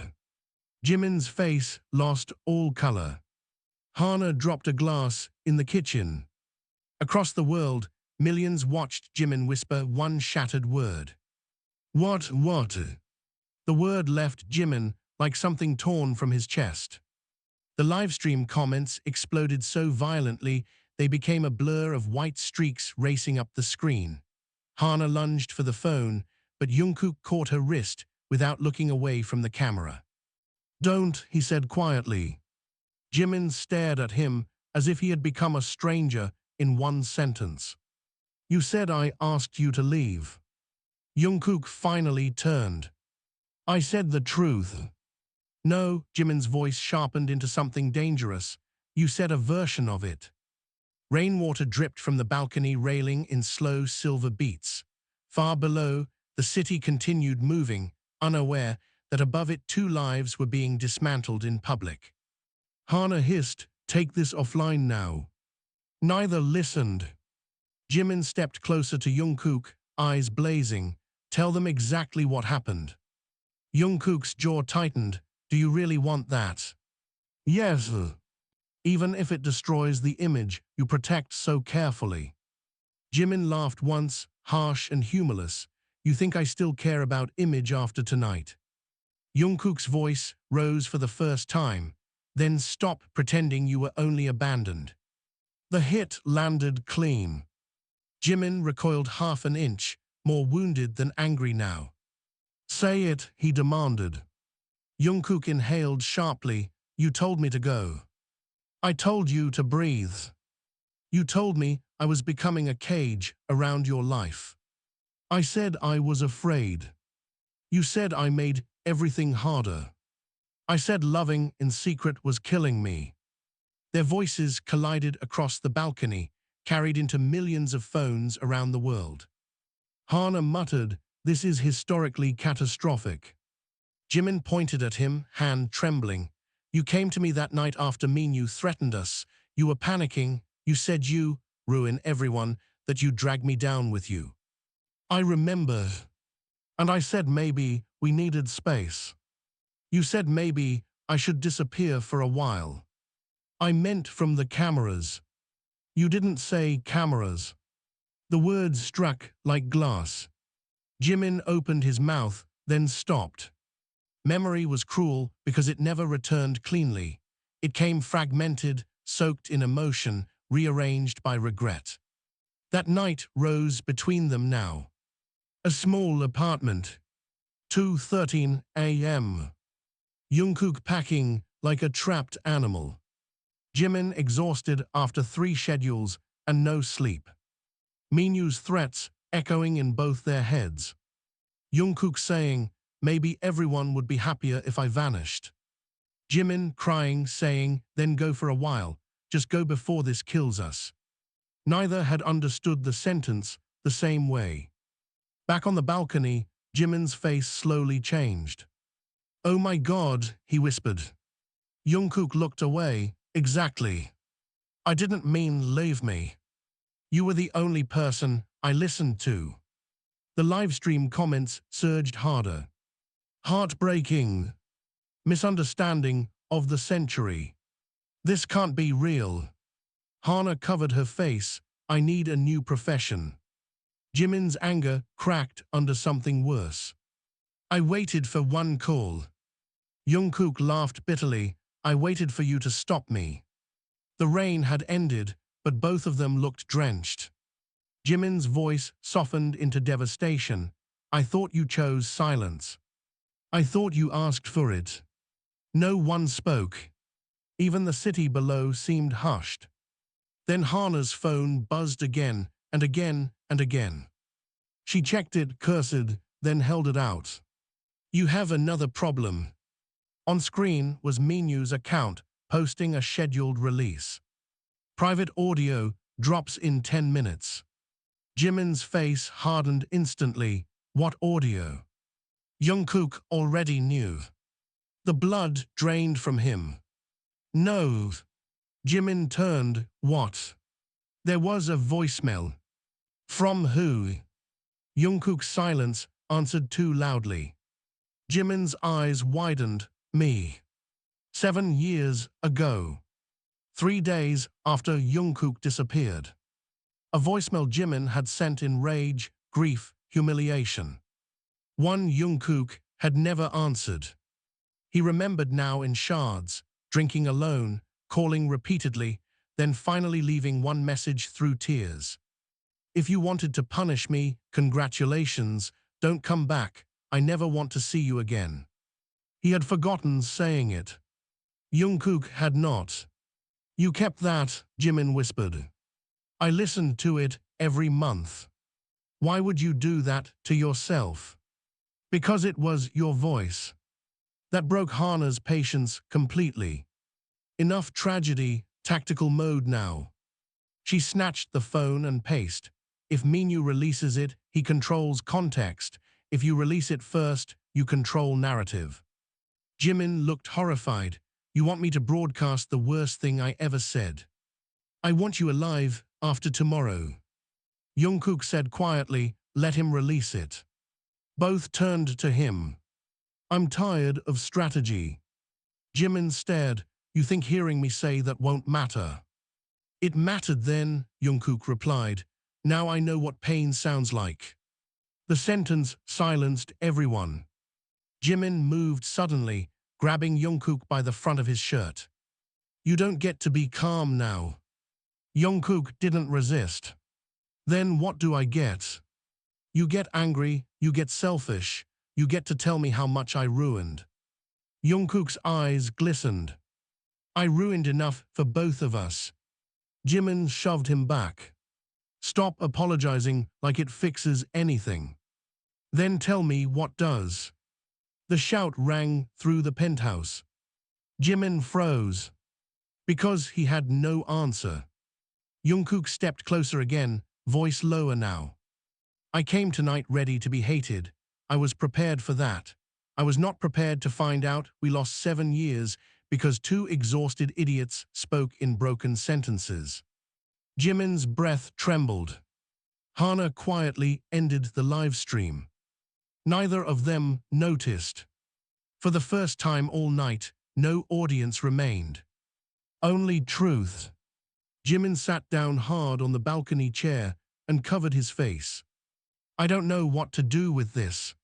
Jimin's face lost all color. Hana dropped a glass in the kitchen. Across the world, millions watched Jimin whisper one shattered word. What? The word left Jimin like something torn from his chest. The livestream comments exploded so violently they became a blur of white streaks racing up the screen. Hana lunged for the phone, but Jungkook caught her wrist without looking away from the camera. Don't, he said quietly. Jimin stared at him as if he had become a stranger in one sentence. You said I asked you to leave. Jungkook finally turned. I said the truth. No, Jimin's voice sharpened into something dangerous. You said a version of it. Rainwater dripped from the balcony railing in slow silver beats. Far below, the city continued moving, unaware that above it 2 lives were being dismantled in public. Hana hissed, take this offline now. Neither listened. Jimin stepped closer to Jungkook, eyes blazing. Tell them exactly what happened. Jungkook's jaw tightened. Do you really want that? Yes. Even if it destroys the image you protect so carefully. Jimin laughed once, harsh and humorless. You think I still care about image after tonight? Jungkook's voice rose for the first time. then stop pretending you were only abandoned. The hit landed clean. Jimin recoiled half an inch, more wounded than angry now. Say it, he demanded. Jungkook inhaled sharply. You told me to go. I told you to breathe. You told me I was becoming a cage around your life. I said I was afraid. You said I made everything harder. I said loving in secret was killing me. Their voices collided across the balcony, carried into millions of phones around the world. Hana muttered, "This is historically catastrophic." Jimin pointed at him, hand trembling. You came to me that night after Minyu threatened us. You were panicking. You said you ruin everyone, that you drag me down with you. I remember. And I said maybe we needed space. You said maybe I should disappear for a while. I meant from the cameras. You didn't say cameras. The words struck like glass. Jimin opened his mouth, then stopped. Memory was cruel because it never returned cleanly. It came fragmented, soaked in emotion, rearranged by regret. That night rose between them now. A small apartment. 2:13 a.m. Jungkook packing like a trapped animal. Jimin exhausted after 3 schedules and no sleep. Minyu's threats echoing in both their heads. Jungkook saying, maybe everyone would be happier if I vanished. Jimin crying, saying, then go for a while, just go before this kills us. Neither had understood the sentence the same way. Back on the balcony, Jimin's face slowly changed. Oh my God, he whispered. Jungkook looked away. Exactly. I didn't mean leave me. You were the only person I listened to. The livestream comments surged harder. Heartbreaking. Misunderstanding of the century. This can't be real. Hana covered her face. I need a new profession. Jimin's anger cracked under something worse. I waited for one call. Jungkook laughed bitterly. I waited for you to stop me. The rain had ended, but both of them looked drenched. Jimin's voice softened into devastation. I thought you chose silence. I thought you asked for it. No one spoke. Even the city below seemed hushed. Then Hana's phone buzzed again and again and again. She checked it, cursed, then held it out. You have another problem. On screen was Minyu's account posting a scheduled release. Private audio drops in 10 minutes. Jimin's face hardened instantly. What audio? Jungkook already knew. The blood drained from him. No. Jimin turned. What? There was a voicemail. From who? Jungkook's silence answered too loudly. Jimin's eyes widened. Me. 7 years ago. 3 days after Jungkook disappeared. A voicemail Jimin had sent in rage, grief, humiliation. One Jungkook had never answered. He remembered now in shards, drinking alone, calling repeatedly, then finally leaving one message through tears. If you wanted to punish me, congratulations, don't come back, I never want to see you again. He had forgotten saying it. Jungkook had not. You kept that, Jimin whispered. I listened to it every month. Why would you do that to yourself? Because it was your voice. That broke Hana's patience completely. Enough tragedy, tactical mode now. She snatched the phone and paced. If Minyu releases it, he controls context. If you release it first, you control narrative. Jimin looked horrified. You want me to broadcast the worst thing I ever said? I want you alive after tomorrow. Jungkook said quietly, let him release it. Both turned to him. I'm tired of strategy. Jimin stared. You think hearing me say that won't matter? It mattered then, Jungkook replied. Now I know what pain sounds like. The sentence silenced everyone. Jimin moved suddenly, grabbing Jungkook by the front of his shirt. You don't get to be calm now. Jungkook didn't resist. Then what do I get? You get angry, you get selfish, you get to tell me how much I ruined. Jungkook's eyes glistened. I ruined enough for both of us. Jimin shoved him back. Stop apologizing like it fixes anything. Then tell me what does. The shout rang through the penthouse. Jimin froze. Because he had no answer. Jungkook stepped closer again, voice lower now. I came tonight ready to be hated. I was prepared for that. I was not prepared to find out we lost 7 years because 2 exhausted idiots spoke in broken sentences. Jimin's breath trembled. Hana quietly ended the live stream. Neither of them noticed. For the first time all night, no audience remained. Only truth. Jimin sat down hard on the balcony chair and covered his face. I don't know what to do with this.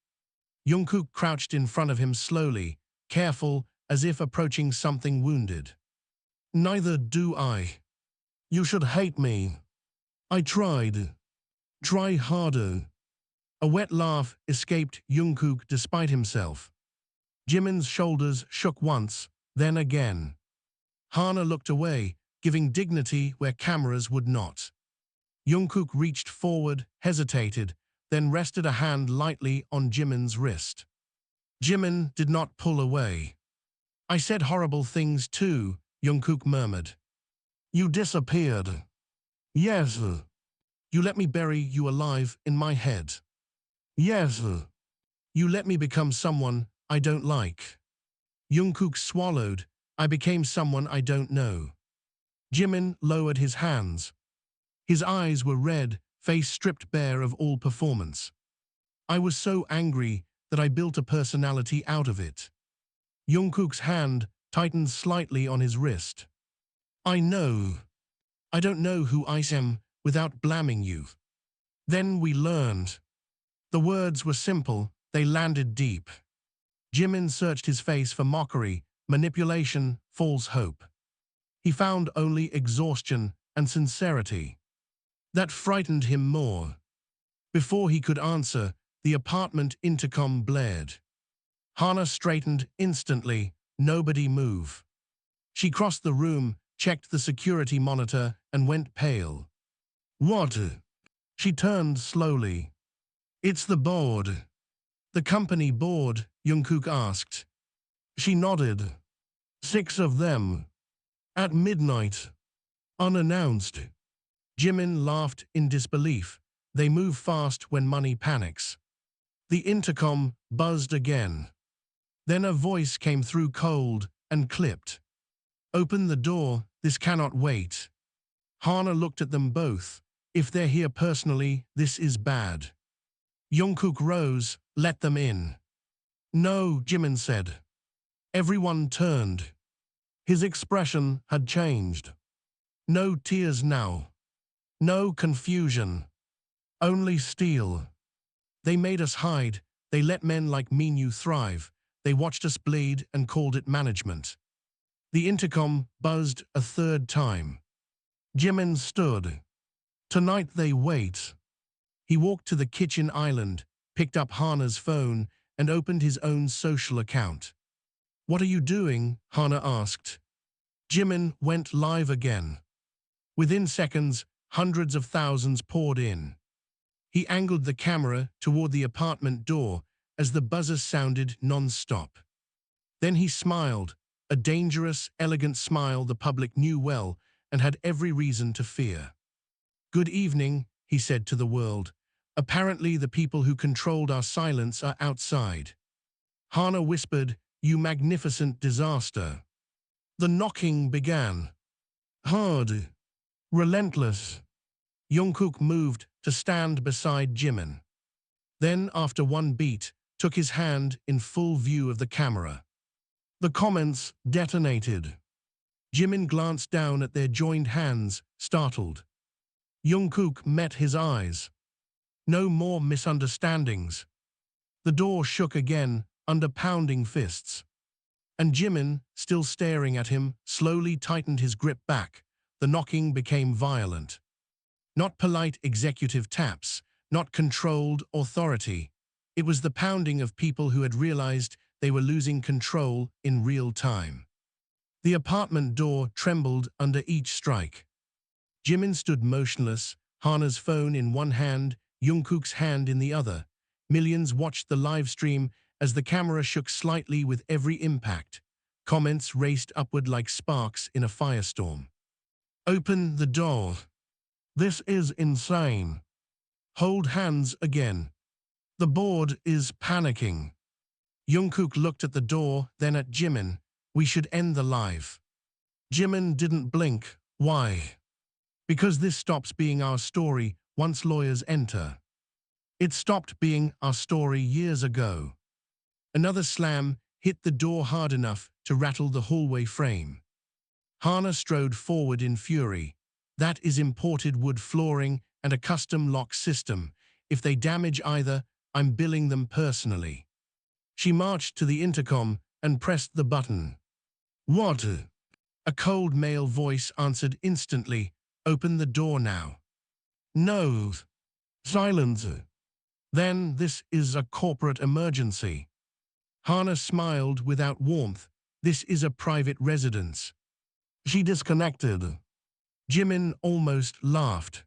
Jungkook crouched in front of him slowly, careful, as if approaching something wounded. Neither do I. You should hate me. I tried. Try harder. A wet laugh escaped Jungkook despite himself. Jimin's shoulders shook once, then again. Hana looked away, giving dignity where cameras would not. Jungkook reached forward, hesitated, then rested a hand lightly on Jimin's wrist. Jimin did not pull away. I said horrible things too, Jungkook murmured. You disappeared. Yes. You let me bury you alive in my head. Yes. You let me become someone I don't like. Jungkook swallowed. I became someone I don't know. Jimin lowered his hands. His eyes were red, face stripped bare of all performance. I was so angry that I built a personality out of it. Jungkook's hand tightened slightly on his wrist. I know. I don't know who I am without blaming you. Then we learned. The words were simple, they landed deep. Jimin searched his face for mockery, manipulation, false hope. He found only exhaustion and sincerity. That frightened him more. Before he could answer, the apartment intercom blared. Hana straightened instantly, nobody move. She crossed the room, checked the security monitor, and went pale. What? She turned slowly. It's the board. The company board, Jungkook asked. She nodded. 6 of them. At midnight. Unannounced. Jimin laughed in disbelief. They move fast when money panics. The intercom buzzed again. Then a voice came through cold and clipped. Open the door, this cannot wait. Hana looked at them both. If they're here personally, this is bad. Jungkook rose, let them in. No, Jimin said. Everyone turned. His expression had changed. No tears now. No confusion. Only steel. They made us hide. They let men like Minyu thrive. They watched us bleed and called it management. The intercom buzzed a 3rd time. Jimin stood. Tonight they wait. He walked to the kitchen island, picked up Hana's phone, and opened his own social account. What are you doing? Hana asked. Jimin went live again. Within seconds, hundreds of thousands poured in. He angled the camera toward the apartment door as the buzzer sounded non-stop. Then he smiled, a dangerous, elegant smile the public knew well and had every reason to fear. Good evening, he said to the world. Apparently the people who controlled our silence are outside. Hana whispered, you magnificent disaster. The knocking began. Hard. Relentless. Jungkook moved to stand beside Jimin. Then, after one beat, took his hand in full view of the camera. The comments detonated. Jimin glanced down at their joined hands, startled. Jungkook met his eyes. No more misunderstandings. The door shook again under pounding fists. And Jimin, still staring at him, slowly tightened his grip back. The knocking became violent. Not polite executive taps, not controlled authority. It was the pounding of people who had realized they were losing control in real time. The apartment door trembled under each strike. Jimin stood motionless, Hana's phone in one hand, Jungkook's hand in the other. Millions watched the live stream as the camera shook slightly with every impact. Comments raced upward like sparks in a firestorm. "Open the door. This is insane. Hold hands again. The board is panicking." Jungkook looked at the door, then at Jimin. "We should end the live." Jimin didn't blink. Why? Because this stops being our story once lawyers enter. It stopped being our story years ago. Another slam hit the door hard enough to rattle the hallway frame. Hana strode forward in fury. "That is imported wood flooring and a custom lock system. If they damage either, I'm billing them personally." She marched to the intercom and pressed the button. "What?" A cold male voice answered instantly. "Open the door now." "No." "Silence." "Then this is a corporate emergency." Hana smiled without warmth. "This is a private residence." She disconnected. Jimin almost laughed.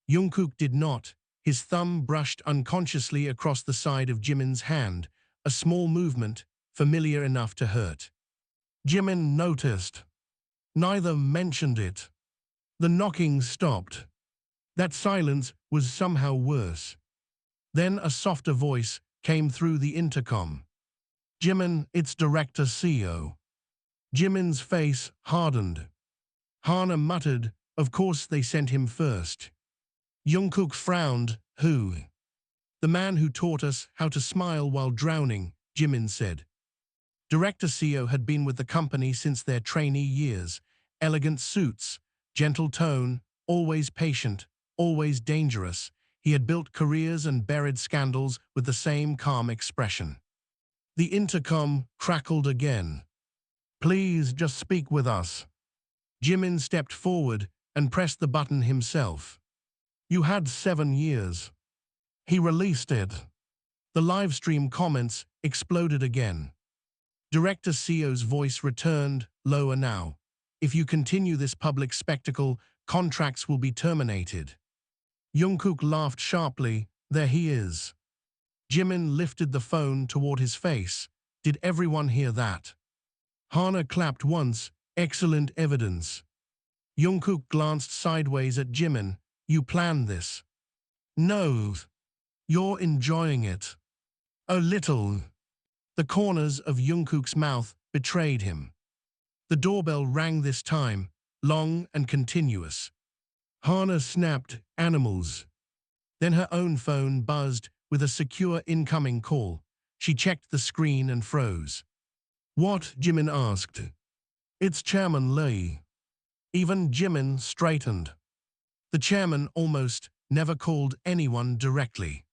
Jungkook did not. His thumb brushed unconsciously across the side of Jimin's hand, a small movement, familiar enough to hurt. Jimin noticed. Neither mentioned it. The knocking stopped. That silence was somehow worse. Then a softer voice came through the intercom. "Jimin, it's Director CEO." Jimin's face hardened. Hana muttered, "Of course they sent him first." Jungkook frowned. "Who?" "The man who taught us how to smile while drowning," Jimin said. Director CEO had been with the company since their trainee years. Elegant suits, gentle tone, always patient, always dangerous. He had built careers and buried scandals with the same calm expression. The intercom crackled again. "Please just speak with us." Jimin stepped forward and pressed the button himself. "You had 7 years." He released it. The live stream comments exploded again. Director CEO's voice returned, lower now. "If you continue this public spectacle, contracts will be terminated." Jungkook laughed sharply. "There he is." Jimin lifted the phone toward his face. "Did everyone hear that?" Hana clapped once. "Excellent evidence." Jungkook glanced sideways at Jimin. "You planned this?" "No. You're enjoying it." "A little." The corners of Jungkook's mouth betrayed him. The doorbell rang this time, long and continuous. Hana snapped, "Animals." Then her own phone buzzed with a secure incoming call. She checked the screen and froze. "What?" Jimin asked. "It's Chairman Lee." Even Jimin straightened. The chairman almost never called anyone directly.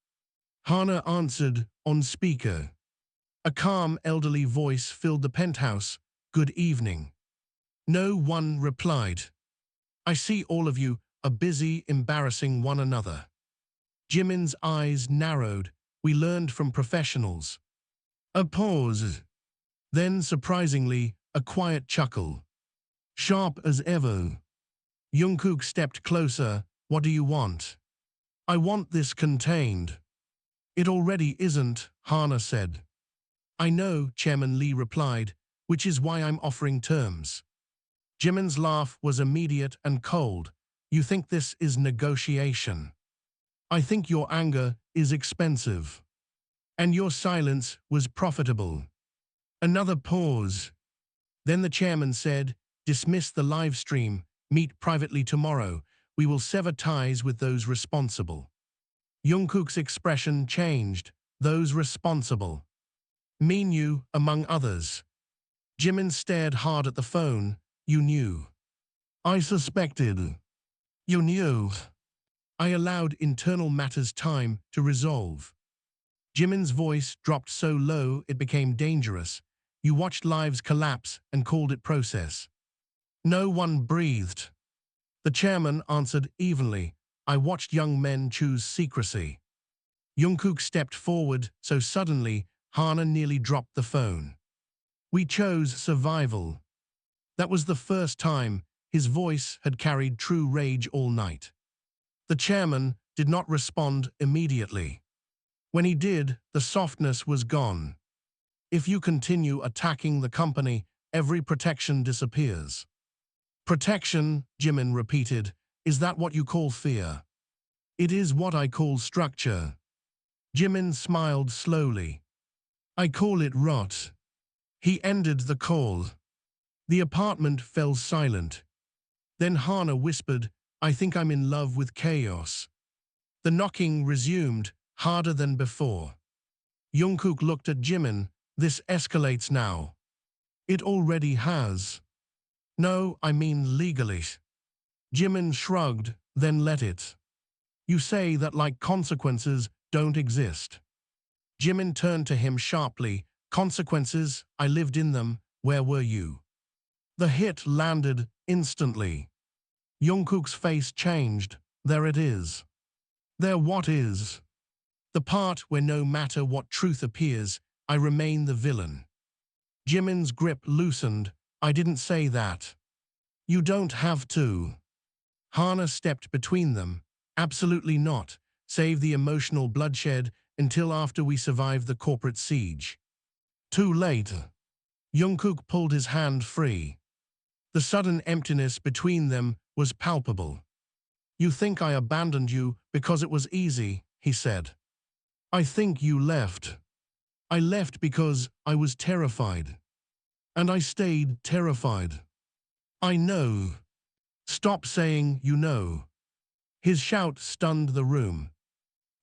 Hana answered on speaker. A calm elderly voice filled the penthouse. "Good evening." No one replied. "I see all of you are busy embarrassing one another." Jimin's eyes narrowed. "We learned from professionals." A pause. Then, surprisingly, a quiet chuckle. "Sharp as ever." Jungkook stepped closer. "What do you want?" "I want this contained." "It already isn't," Hana said. "I know," Chairman Lee replied, "which is why I'm offering terms." Jimin's laugh was immediate and cold. "You think this is negotiation? I think your anger is expensive. And your silence was profitable." Another pause. Then the chairman said, "Dismiss the live stream. Meet privately tomorrow. We will sever ties with those responsible." Jungkook's expression changed. "Those responsible." Minyu, among others. Jimin stared hard at the phone. "You knew." "I suspected." "You knew." "I allowed internal matters time to resolve." Jimin's voice dropped so low it became dangerous. You watched lives collapse and called it process. No one breathed. The chairman answered evenly, I watched young men choose secrecy. Jungkook stepped forward so suddenly, Hana nearly dropped the phone. We chose survival. That was the first time his voice had carried true rage all night. The chairman did not respond immediately. When he did, the softness was gone. If you continue attacking the company, every protection disappears. Protection, Jimin repeated, is that what you call fear? It is what I call structure. Jimin smiled slowly. I call it rot. He ended the call. The apartment fell silent. Then Hana whispered, I think I'm in love with chaos. The knocking resumed, harder than before. Jungkook looked at Jimin. This escalates now. It already has. No, I mean legally. Jimin shrugged, then let it. You say that like consequences don't exist. Jimin turned to him sharply. Consequences, I lived in them, where were you? The hit landed instantly. Jungkook's face changed. There it is. There what is? The part where no matter what truth appears, I remain the villain. Jimin's grip loosened. I didn't say that. You don't have to. Hana stepped between them. Absolutely not. Save the emotional bloodshed until after we survive the corporate siege. Too late. Jungkook pulled his hand free. The sudden emptiness between them was palpable. You think I abandoned you because it was easy, he said. I think you left. I left because I was terrified. And I stayed terrified. I know. Stop saying you know. His shout stunned the room.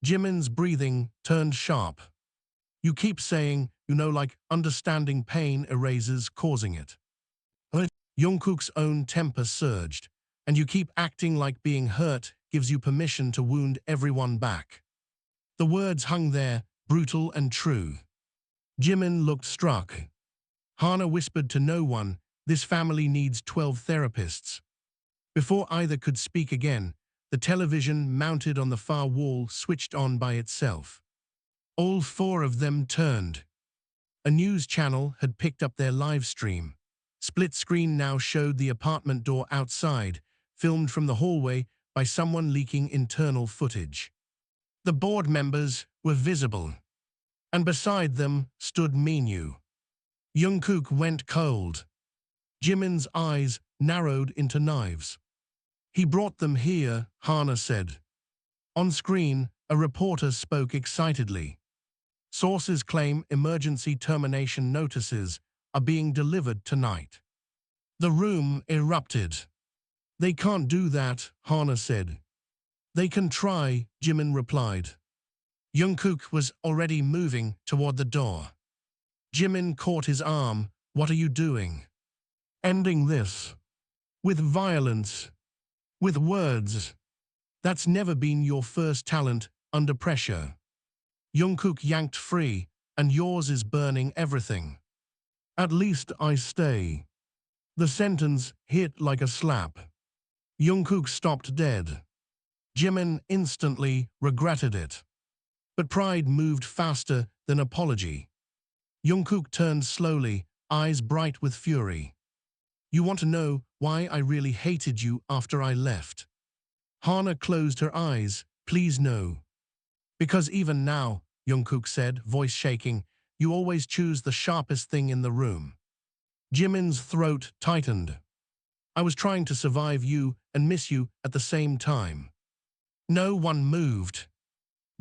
Jimin's breathing turned sharp. You keep saying, you know, like understanding pain erases causing it. But Jungkook's own temper surged, and you keep acting like being hurt gives you permission to wound everyone back. The words hung there, brutal and true. Jimin looked struck. Hana whispered to no one, this family needs 12 therapists. Before either could speak again, the television mounted on the far wall switched on by itself. All four of them turned. A news channel had picked up their live stream. Split screen now showed the apartment door outside, filmed from the hallway by someone leaking internal footage. The board members were visible, and beside them stood Minyu. Jungkook went cold. Jimin's eyes narrowed into knives. He brought them here, Hana said. On screen, a reporter spoke excitedly. Sources claim emergency termination notices are being delivered tonight. The room erupted. They can't do that, Hana said. They can try, Jimin replied. Jungkook was already moving toward the door. Jimin caught his arm. What are you doing? Ending this. With violence. With words. That's never been your first talent under pressure. Jungkook yanked free, and yours is burning everything. At least I stay. The sentence hit like a slap. Jungkook stopped dead. Jimin instantly regretted it. But pride moved faster than apology. Jungkook turned slowly, eyes bright with fury. You want to know why I really hated you after I left? Hana closed her eyes. Please no. Because even now, Jungkook said, voice shaking, you always choose the sharpest thing in the room. Jimin's throat tightened. I was trying to survive you and miss you at the same time. No one moved.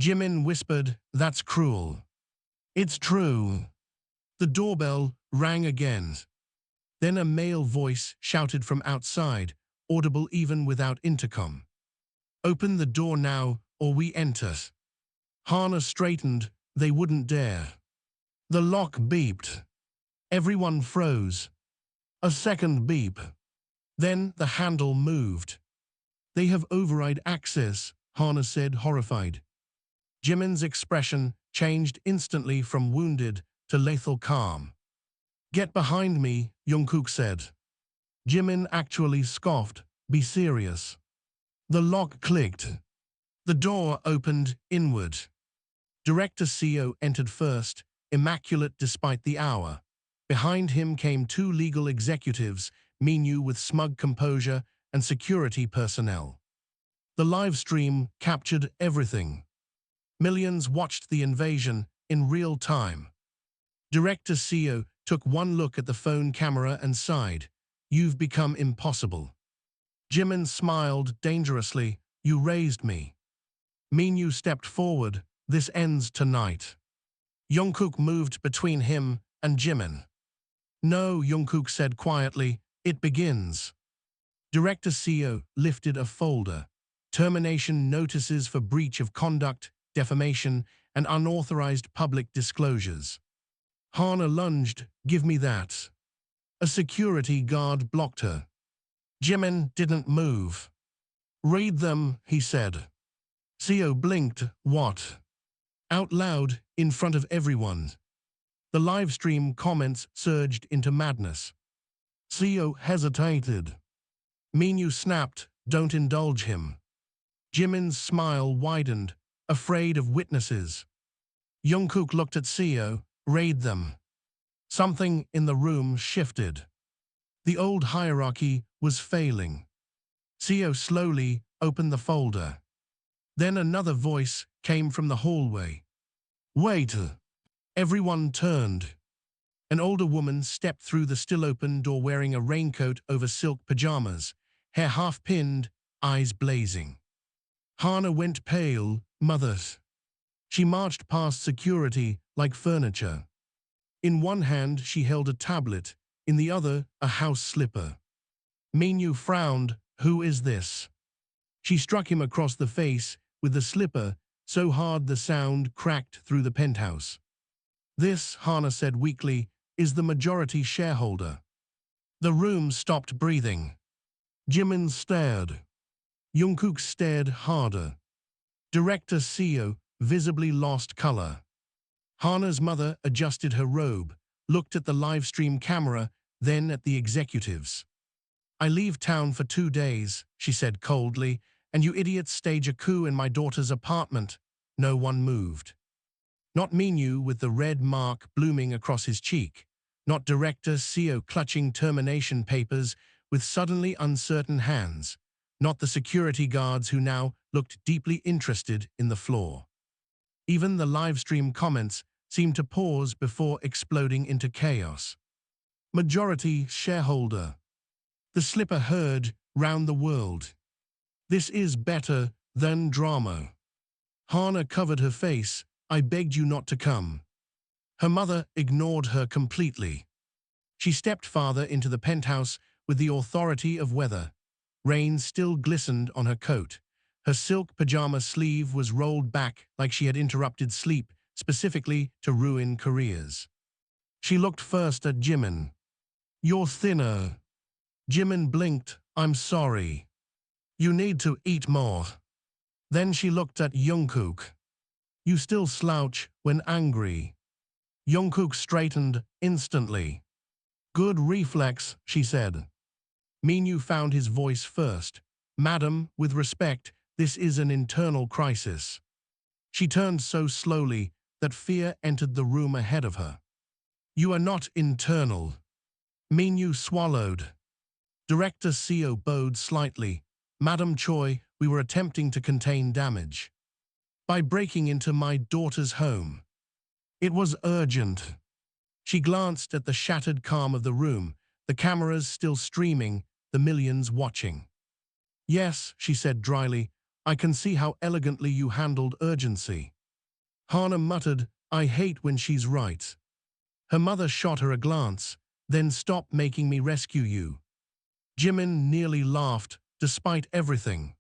Jimin whispered, that's cruel. It's true. The doorbell rang again. Then a male voice shouted from outside, audible even without intercom. Open the door now, or we enter. Hana straightened. They wouldn't dare. The lock beeped. Everyone froze. A second beep. Then the handle moved. They have override access, Hana said, horrified. Jimin's expression changed instantly from wounded to lethal calm. Get behind me, Jungkook said. Jimin actually scoffed. Be serious. The lock clicked. The door opened inward. Director Seo entered first, immaculate despite the hour. Behind him came two legal executives, Minyu with smug composure and security personnel. The live stream captured everything. Millions watched the invasion in real time. Director Seo took one look at the phone camera and sighed. You've become impossible. Jimin smiled dangerously. You raised me. Minyu stepped forward. This ends tonight. Jungkook moved between him and Jimin. No, Jungkook said quietly, it begins. Director Seo lifted a folder. Termination notices for breach of conduct, defamation, and unauthorized public disclosures. Hana lunged, give me that. A security guard blocked her. Jimin didn't move. Read them, he said. Seo blinked, what? Out loud, in front of everyone. The live stream comments surged into madness. Seo hesitated. Minyu snapped, don't indulge him. Jimin's smile widened, afraid of witnesses. Jungkook looked at Seo, read them. Something in the room shifted. The old hierarchy was failing. Seo slowly opened the folder. Then another voice came from the hallway. Wait! Everyone turned. An older woman stepped through the still-open door wearing a raincoat over silk pajamas, hair half-pinned, eyes blazing. Hana went pale, mothered. She marched past security like furniture. In one hand she held a tablet, in the other a house slipper. Minyu frowned, who is this? She struck him across the face with the slipper, so hard the sound cracked through the penthouse. This, Hana said weakly, is the majority shareholder. The room stopped breathing. Jimin stared. Jungkook stared harder. Director Seo visibly lost color. Hana's mother adjusted her robe, looked at the live stream camera, then at the executives. I leave town for 2 days, she said coldly, and you idiots stage a coup in my daughter's apartment. No one moved. Not Minyu with the red mark blooming across his cheek. Not Director Seo clutching termination papers with suddenly uncertain hands. Not the security guards who now looked deeply interested in the floor. Even the live stream comments seemed to pause before exploding into chaos. Majority shareholder. The slipper heard round the world. This is better than drama. Hana covered her face. I begged you not to come. Her mother ignored her completely. She stepped farther into the penthouse with the authority of weather. Rain still glistened on her coat. Her silk pajama sleeve was rolled back like she had interrupted sleep, specifically to ruin careers. She looked first at Jimin. You're thinner. Jimin blinked. I'm sorry. You need to eat more. Then she looked at Jungkook. You still slouch when angry. Jungkook straightened instantly. Good reflex, she said. Minyu found his voice first. Madam, with respect, this is an internal crisis. She turned so slowly that fear entered the room ahead of her. You are not internal. Minyu swallowed. Director Seo bowed slightly. Madam Choi, we were attempting to contain damage. By breaking into my daughter's home. It was urgent. She glanced at the shattered calm of the room, the cameras still streaming, the millions watching. Yes, she said dryly, I can see how elegantly you handled urgency. Hana muttered, I hate when she's right. Her mother shot her a glance, then stop making me rescue you. Jimin nearly laughed, despite everything.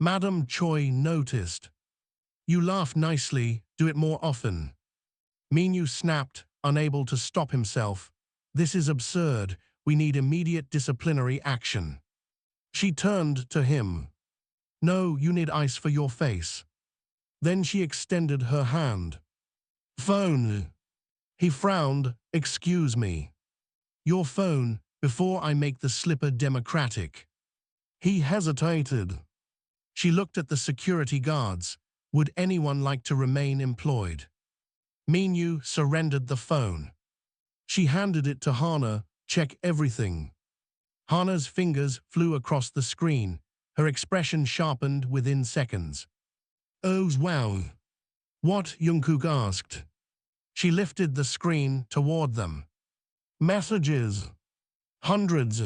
Madam Choi noticed. You laugh nicely, do it more often. Minyu snapped, unable to stop himself. This is absurd, we need immediate disciplinary action. She turned to him. No, you need ice for your face. Then she extended her hand. Phone. He frowned, excuse me. Your phone, before I make the slipper democratic. He hesitated. She looked at the security guards. Would anyone like to remain employed? Minyu surrendered the phone. She handed it to Hana. Check everything. Hana's fingers flew across the screen. Her expression sharpened within seconds. Oh wow. What? Jungkook asked. She lifted the screen toward them. Messages. Hundreds.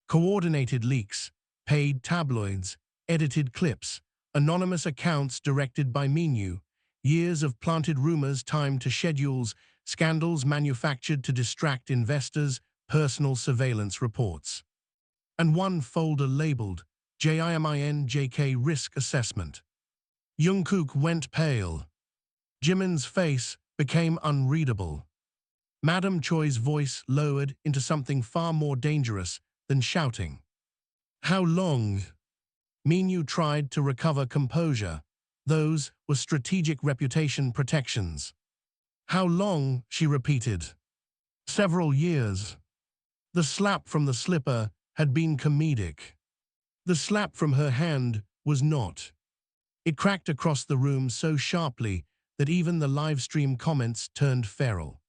Coordinated leaks, paid tabloids, edited clips, anonymous accounts directed by Minyu, years of planted rumors timed to schedules, scandals manufactured to distract investors, personal surveillance reports. And one folder labeled JIMINJK Risk Assessment. Jungkook went pale. Jimin's face became unreadable. Madam Choi's voice lowered into something far more dangerous than shouting. How long? Minyu tried to recover composure. Those were strategic reputation protections. How long? She repeated. Several years. The slap from the slipper had been comedic. The slap from her hand was not. It cracked across the room so sharply that even the live-stream comments turned feral.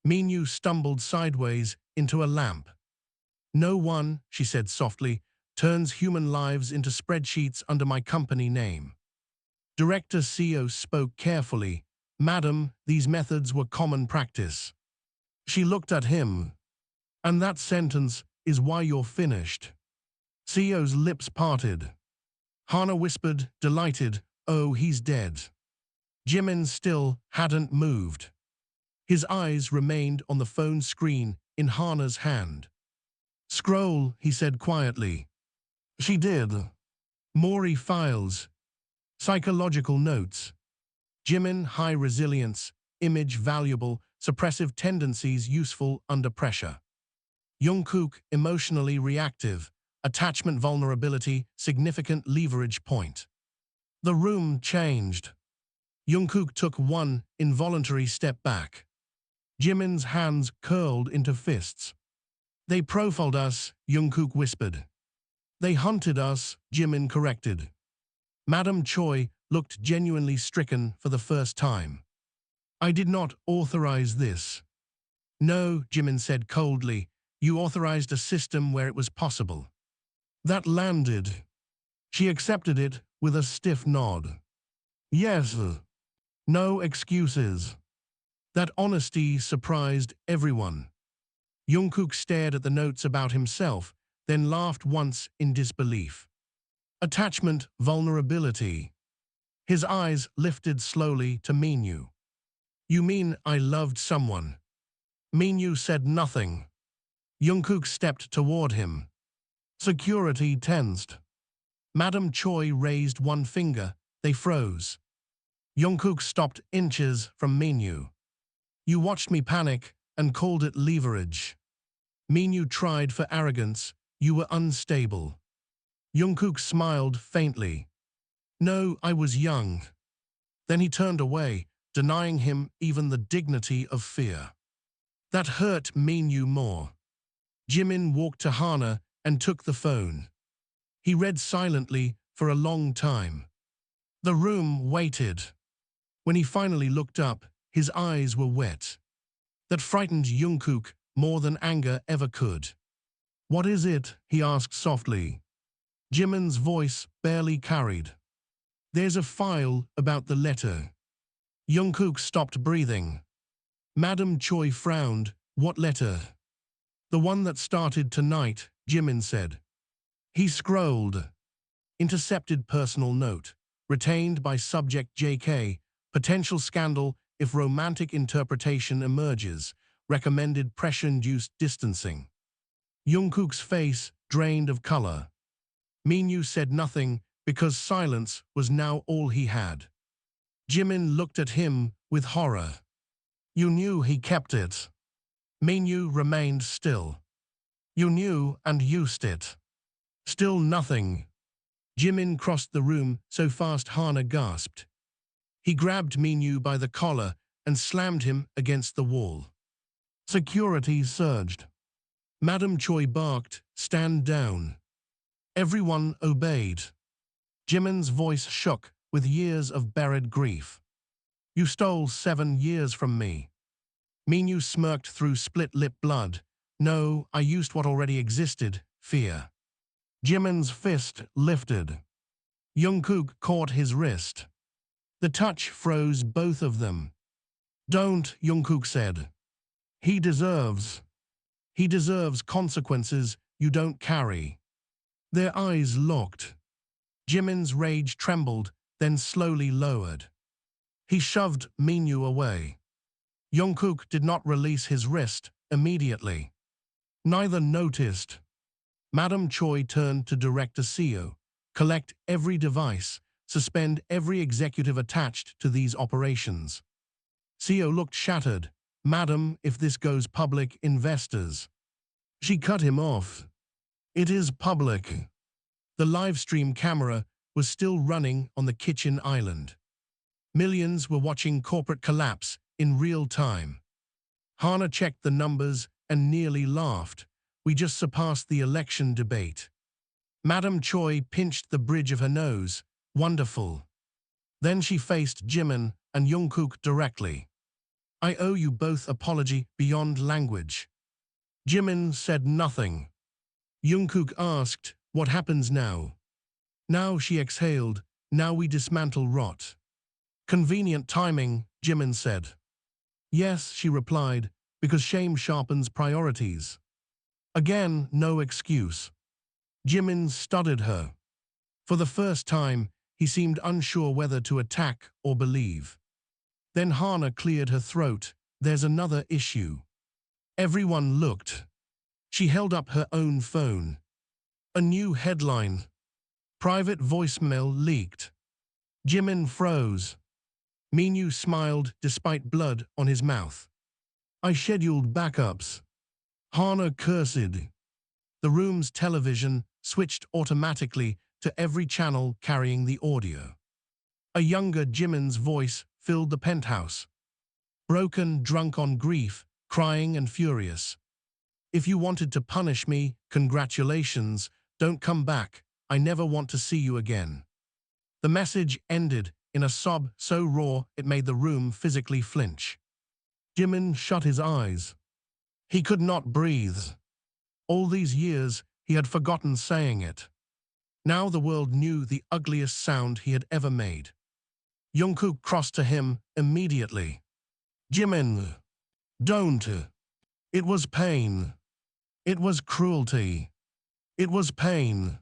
Minyu stumbled sideways into a lamp. No one, she said softly, turns human lives into spreadsheets under my company name. Director CEO spoke carefully. Madam, these methods were common practice. She looked at him. And that sentence is why you're finished. CEO's lips parted. Hana whispered, delighted, oh, he's dead. Jimin still hadn't moved. His eyes remained on the phone screen in Hana's hand. Scroll, he said quietly. She did. Mori files. Psychological notes. Jimin, high resilience, image valuable, suppressive tendencies useful under pressure. Jungkook, emotionally reactive, attachment vulnerability, significant leverage point. The room changed. Jungkook took one involuntary step back. Jimin's hands curled into fists. They profiled us, Jungkook whispered. They hunted us, Jimin corrected. Madam Choi looked genuinely stricken for the first time. I did not authorize this. No, Jimin said coldly. You authorized a system where it was possible. That landed. She accepted it with a stiff nod. Yes. No excuses. That honesty surprised everyone. Jungkook stared at the notes about himself, then laughed once in disbelief. Attachment, vulnerability. His eyes lifted slowly to Minyu. You mean I loved someone? Minyu said nothing. Jungkook stepped toward him. Security tensed. Madam Choi raised one finger. They froze. Jungkook stopped inches from Minyu. You watched me panic and called it leverage. Minyu tried for arrogance. You were unstable. Jungkook smiled faintly. No, I was young. Then he turned away, denying him even the dignity of fear. That hurt Minyu more. Jimin walked to Hana and took the phone. He read silently for a long time. The room waited. When he finally looked up, his eyes were wet. That frightened Jungkook more than anger ever could. What is it? He asked softly. Jimin's voice barely carried. There's a file about the letter. Jungkook stopped breathing. Madam Choi frowned. What letter? The one that started tonight, Jimin said. He scrolled. Intercepted personal note. Retained by subject JK. Potential scandal if romantic interpretation emerges. Recommended pressure-induced distancing. Jungkook's face drained of color. Minyu said nothing because silence was now all he had. Jimin looked at him with horror. You knew he kept it. Minyu remained still. You knew and used it. Still nothing. Jimin crossed the room so fast Hana gasped. He grabbed Minyu by the collar and slammed him against the wall. Security surged. Madam Choi barked, "Stand down." Everyone obeyed. Jimin's voice shook with years of buried grief. "You stole 7 years from me." Minyu smirked through split-lip blood. "No, I used what already existed, fear." Jimin's fist lifted. Jungkook caught his wrist. The touch froze both of them. "Don't," Jungkook said. He deserves consequences you don't carry." Their eyes locked. Jimin's rage trembled, then slowly lowered. He shoved Minyu away. Jungkook did not release his wrist immediately. Neither noticed. Madam Choi turned to Director Seo. "Collect every device, suspend every executive attached to these operations." Seo looked shattered. "Madam, if this goes public, investors." She cut him off. "It is public." The live stream camera was still running on the kitchen island. Millions were watching corporate collapse in real time. Hana checked the numbers and nearly laughed. "We just surpassed the election debate." Madam Choi pinched the bridge of her nose. "Wonderful." Then she faced Jimin and Jungkook directly. "I owe you both apology beyond language." Jimin said nothing. Jungkook asked, "What happens now?" "Now," she exhaled, "now we dismantle rot." "Convenient timing," Jimin said. "Yes," she replied, "because shame sharpens priorities." Again, no excuse. Jimin studied her. For the first time, he seemed unsure whether to attack or believe. Then Hana cleared her throat. "There's another issue." Everyone looked. She held up her own phone. A new headline. "Private voicemail leaked." Jimin froze. Minyu smiled despite blood on his mouth. "I scheduled backups." Hana cursed. The room's television switched automatically to every channel carrying the audio. A younger Jimin's voice filled the penthouse. Broken, drunk on grief, crying and furious. "If you wanted to punish me, congratulations. Don't come back. I never want to see you again." The message ended in a sob so raw it made the room physically flinch. Jimin shut his eyes. He could not breathe. All these years, he had forgotten saying it. Now the world knew the ugliest sound he had ever made. Jungkook crossed to him immediately. "Jimin, don't. It was pain. It was cruelty. It was pain."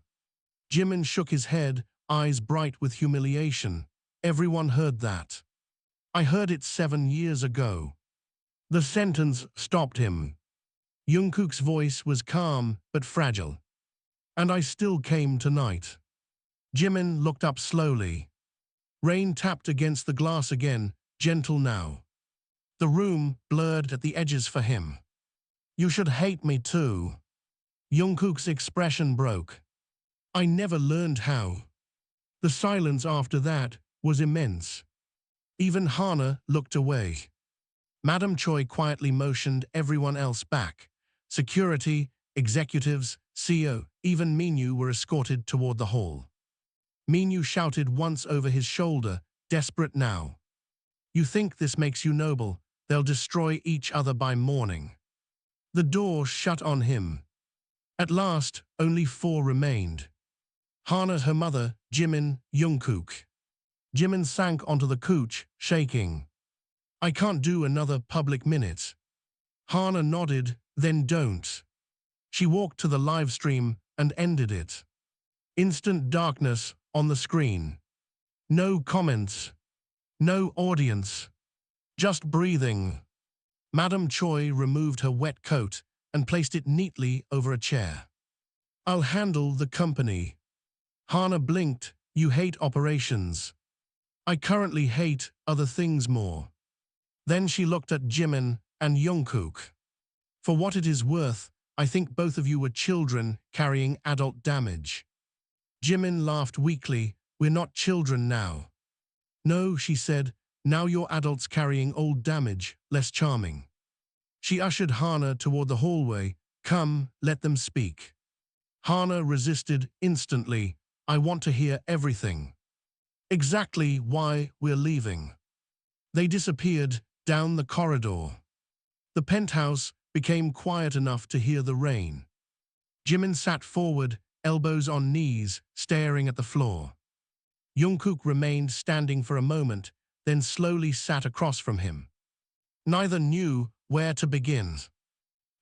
Jimin shook his head, eyes bright with humiliation. "Everyone heard that. I heard it 7 years ago." The sentence stopped him. Jungkook's voice was calm but fragile. "And I still came tonight." Jimin looked up slowly. Rain tapped against the glass again, gentle now. The room blurred at the edges for him. "You should hate me too." Jungkook's expression broke. "I never learned how." The silence after that was immense. Even Hana looked away. Madam Choi quietly motioned everyone else back. Security, executives, CEO, even Minyu were escorted toward the hall. Minyu shouted once over his shoulder, desperate now. "You think this makes you noble? They'll destroy each other by morning." The door shut on him. At last, only 4 remained. Hana, her mother, Jimin, Jungkook. Jimin sank onto the couch, shaking. "I can't do another public minute." Hana nodded, "Then don't." She walked to the live stream and ended it. Instant darkness on the screen. No comments. No audience. Just breathing. Madam Choi removed her wet coat and placed it neatly over a chair. "I'll handle the company." Hana blinked. "You hate operations." "I currently hate other things more." Then she looked at Jimin and Jungkook. "For what it is worth, I think both of you were children carrying adult damage." Jimin laughed weakly. "We're not children now." "No," she said, "now you're adults carrying old damage, less charming." She ushered Hana toward the hallway. Come, let them speak. Hana resisted instantly. I want to hear everything. Exactly why we're leaving. They disappeared down the corridor. The penthouse became quiet enough to hear the rain. Jimin sat forward, elbows on knees, staring at the floor. Jungkook remained standing for a moment, then slowly sat across from him. Neither knew where to begin.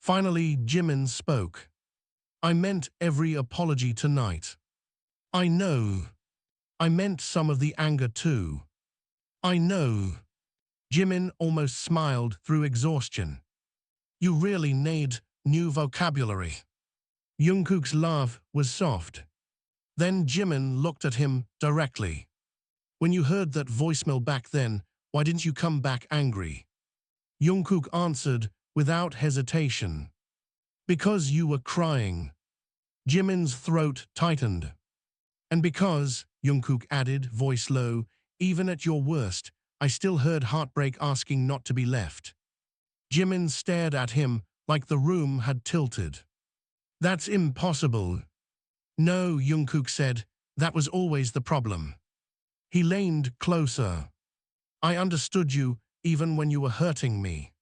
Finally, Jimin spoke. I meant every apology tonight. I know. I meant some of the anger too. I know. Jimin almost smiled through exhaustion. You really need new vocabulary. Jungkook's laugh was soft. Then Jimin looked at him directly. When you heard that voicemail back then, why didn't you come back angry? Jungkook answered without hesitation. Because you were crying. Jimin's throat tightened. And because, Jungkook added, voice low, even at your worst, I still heard heartbreak asking not to be left. Jimin stared at him like the room had tilted. That's impossible. No, Jungkook said, that was always the problem. He leaned closer. I understood you even when you were hurting me.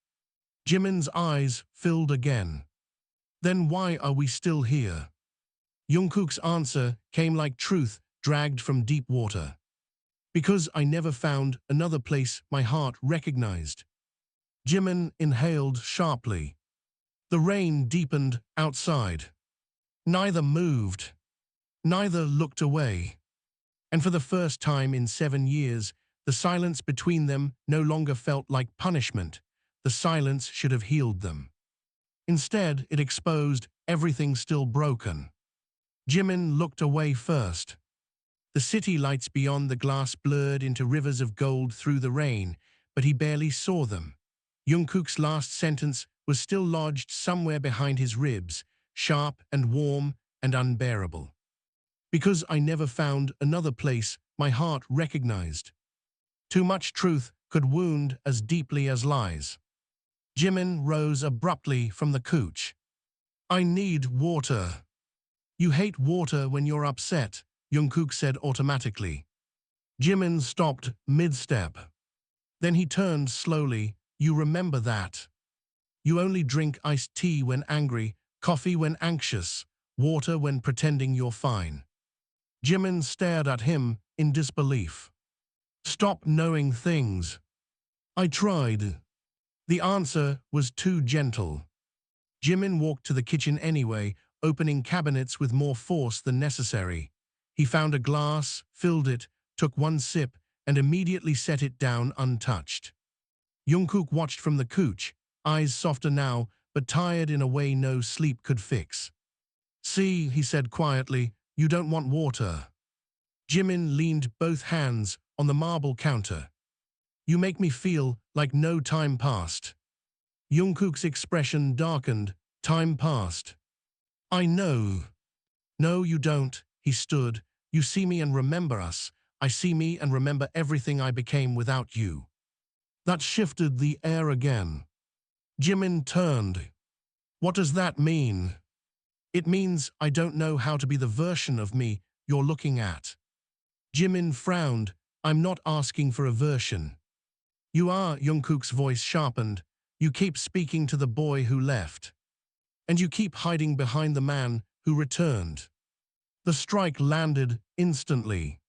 Jimin's eyes filled again. Then why are we still here? Jungkook's answer came like truth dragged from deep water. Because I never found another place my heart recognized. Jimin inhaled sharply. The rain deepened outside. Neither moved. Neither looked away. And for the first time in 7 years, the silence between them no longer felt like punishment. The silence should have healed them. Instead, it exposed everything still broken. Jimin looked away first. The city lights beyond the glass blurred into rivers of gold through the rain, but he barely saw them. Jungkook's last sentence was still lodged somewhere behind his ribs, sharp and warm and unbearable. Because I never found another place my heart recognized. Too much truth could wound as deeply as lies. Jimin rose abruptly from the couch. I need water. You hate water when you're upset, Jungkook said automatically. Jimin stopped mid-step. Then he turned slowly. You remember that. You only drink iced tea when angry, coffee when anxious, water when pretending you're fine. Jimin stared at him in disbelief. Stop knowing things. I tried. The answer was too gentle. Jimin walked to the kitchen anyway, opening cabinets with more force than necessary. He found a glass, filled it, took one sip, and immediately set it down untouched. Jungkook watched from the couch, eyes softer now, but tired in a way no sleep could fix. See, he said quietly, you don't want water. Jimin leaned both hands on the marble counter. You make me feel like no time passed. Jungkook's expression darkened. Time passed. I know. No, you don't, he stood. You see me and remember us. I see me and remember everything I became without you. That shifted the air again. Jimin turned. What does that mean? It means I don't know how to be the version of me you're looking at. Jimin frowned. I'm not asking for a version. You are, Jungkook's voice sharpened. You keep speaking to the boy who left. And you keep hiding behind the man who returned. The strike landed instantly.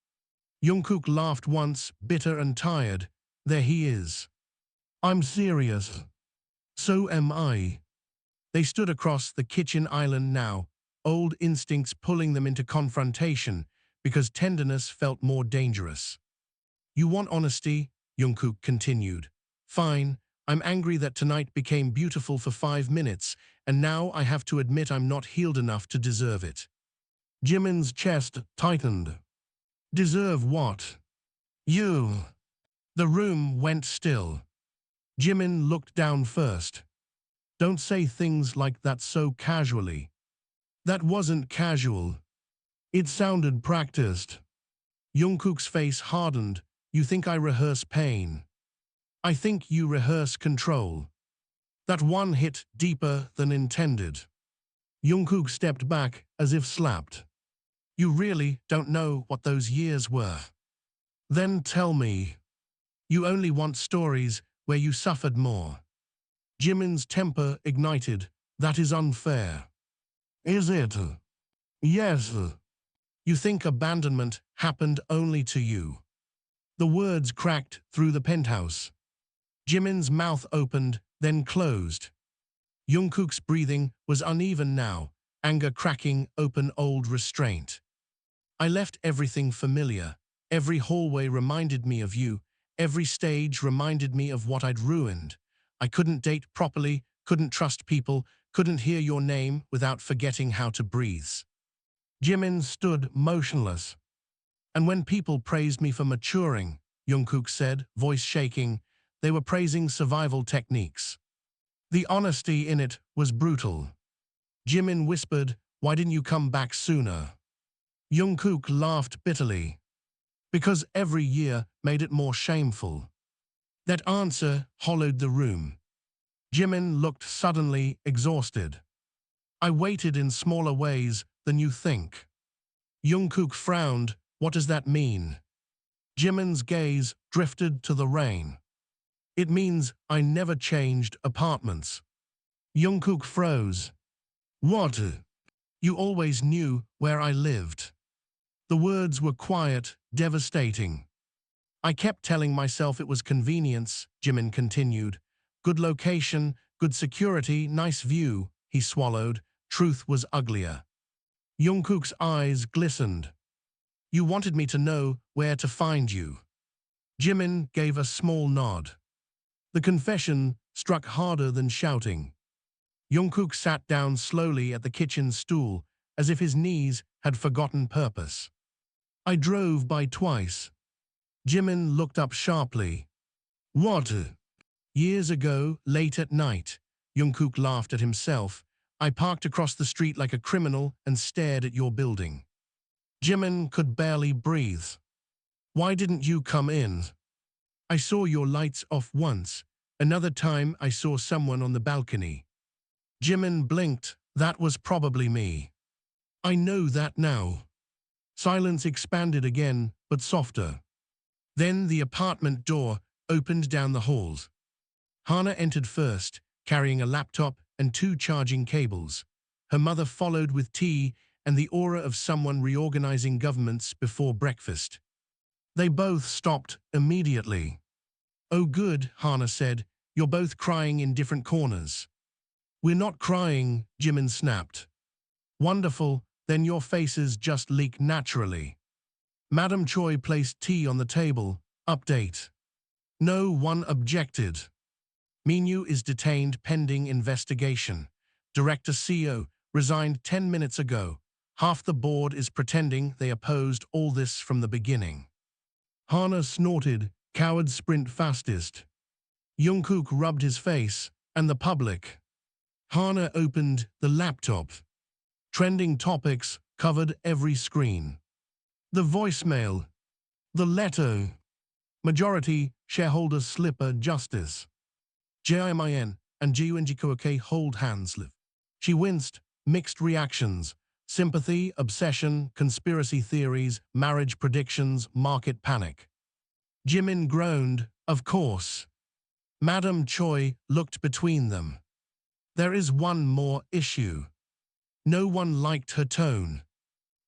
Jungkook laughed once, bitter and tired. There he is. I'm serious. So am I. They stood across the kitchen island now, old instincts pulling them into confrontation because tenderness felt more dangerous. You want honesty? Jungkook continued. Fine, I'm angry that tonight became beautiful for 5 minutes, and now I have to admit I'm not healed enough to deserve it. Jimin's chest tightened. Deserve what? You. The room went still. Jimin looked down first. Don't say things like that so casually. That wasn't casual. It sounded practiced. Jungkook's face hardened. You think I rehearse pain. I think you rehearse control. That one hit deeper than intended. Jungkook stepped back as if slapped. You really don't know what those years were. Then tell me. You only want stories where you suffered more. Jimin's temper ignited. That is unfair. Is it? Yes. You think abandonment happened only to you. The words cracked through the penthouse. Jimin's mouth opened, then closed. Jungkook's breathing was uneven now, anger cracking open old restraint. I left everything familiar. Every hallway reminded me of you. Every stage reminded me of what I'd ruined. I couldn't date properly, couldn't trust people, couldn't hear your name without forgetting how to breathe. Jimin stood motionless. And when people praised me for maturing, Jungkook said, voice shaking, they were praising survival techniques. The honesty in it was brutal. Jimin whispered, why didn't you come back sooner? Jungkook laughed bitterly. Because every year made it more shameful. That answer hollowed the room. Jimin looked suddenly exhausted. I waited in smaller ways than you think. Jungkook frowned. What does that mean? Jimin's gaze drifted to the rain. It means I never changed apartments. Jungkook froze. What? You always knew where I lived. The words were quiet, devastating. I kept telling myself it was convenience, Jimin continued. Good location, good security, nice view, he swallowed. Truth was uglier. Jungkook's eyes glistened. You wanted me to know where to find you. Jimin gave a small nod. The confession struck harder than shouting. Jungkook sat down slowly at the kitchen stool, as if his knees had forgotten purpose. I drove by twice. Jimin looked up sharply. What? Years ago, late at night, Jungkook laughed at himself. I parked across the street like a criminal and stared at your building. Jimin could barely breathe. Why didn't you come in? I saw your lights off once. Another time I saw someone on the balcony. Jimin blinked. That was probably me. I know that now. Silence expanded again, but softer. Then the apartment door opened down the halls. Hana entered first, carrying a laptop and 2 charging cables. Her mother followed with tea and the aura of someone reorganizing governments before breakfast. They both stopped immediately. Oh good, Hana said, you're both crying in different corners. We're not crying, Jimin snapped. Wonderful, then your faces just leak naturally. Madam Choi placed tea on the table. Update. No one objected. Minyu is detained pending investigation. Director CEO resigned 10 minutes ago. Half the board is pretending they opposed all this from the beginning. Hana snorted, cowards sprint fastest. Jungkook rubbed his face, and the public. Hana opened the laptop. Trending topics covered every screen. The voicemail. The letter. Majority, shareholder slipper justice. Jimin and Jungkook hold hands. She winced, mixed reactions. Sympathy, obsession, conspiracy theories, marriage predictions, market panic. Jimin groaned, of course. Madam Choi looked between them. There is one more issue. No one liked her tone.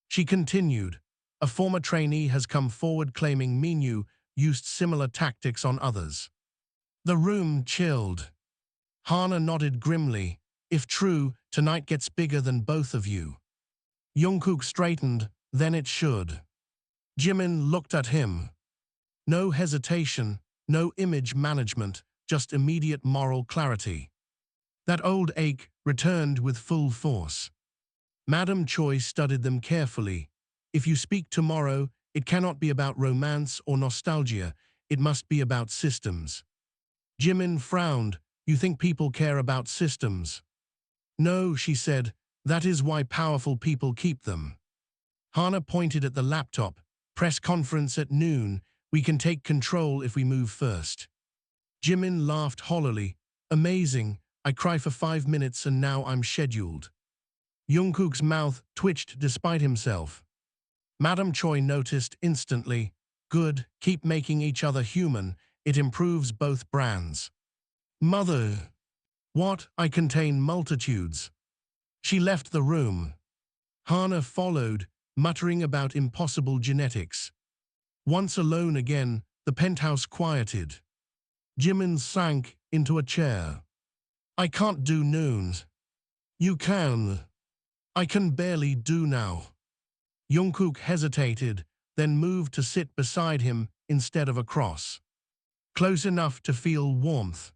She continued, a former trainee has come forward claiming Minyu used similar tactics on others. The room chilled. Hana nodded grimly. If true, tonight gets bigger than both of you. Jungkook straightened, then it should. Jimin looked at him. No hesitation, no image management, just immediate moral clarity. That old ache returned with full force. Madam Choi studied them carefully. If you speak tomorrow, it cannot be about romance or nostalgia, it must be about systems. Jimin frowned. You think people care about systems? No, she said, that is why powerful people keep them. Hana pointed at the laptop. Press conference at noon. We can take control if we move first. Jimin laughed hollowly. Amazing. I cry for 5 minutes and now I'm scheduled. Jungkook's mouth twitched despite himself. Madam Choi noticed instantly. Good, keep making each other human. It improves both brands. Mother. What? I contain multitudes. She left the room. Hana followed, muttering about impossible genetics. Once alone again, the penthouse quieted. Jimin sank into a chair. I can't do noons. You can. I can barely do now. Jungkook hesitated, then moved to sit beside him instead of across. Close enough to feel warmth.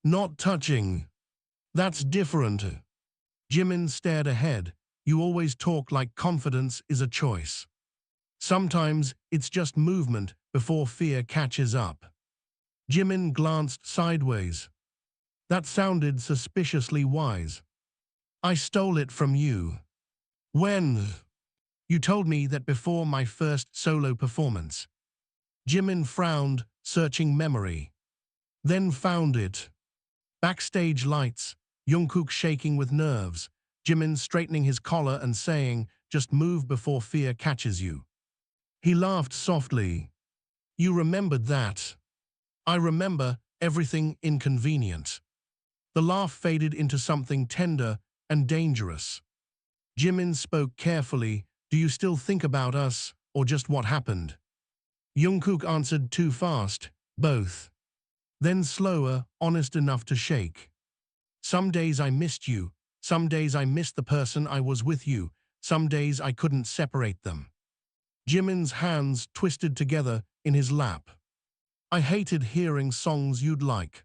Not touching. That's different. Jimin stared ahead. You always talk like confidence is a choice. Sometimes it's just movement before fear catches up. Jimin glanced sideways. That sounded suspiciously wise. I stole it from you. When? You told me that before my first solo performance. Jimin frowned, searching memory. Then found it. Backstage lights, Jungkook shaking with nerves, Jimin straightening his collar and saying, just move before fear catches you. He laughed softly. You remembered that. I remember everything inconvenient. The laugh faded into something tender and dangerous. Jimin spoke carefully. Do you still think about us, or just what happened? Jungkook answered too fast, both. Then slower, honest enough to shake. Some days I missed you, some days I missed the person I was with you, some days I couldn't separate them. Jimin's hands twisted together in his lap. I hated hearing songs you'd like.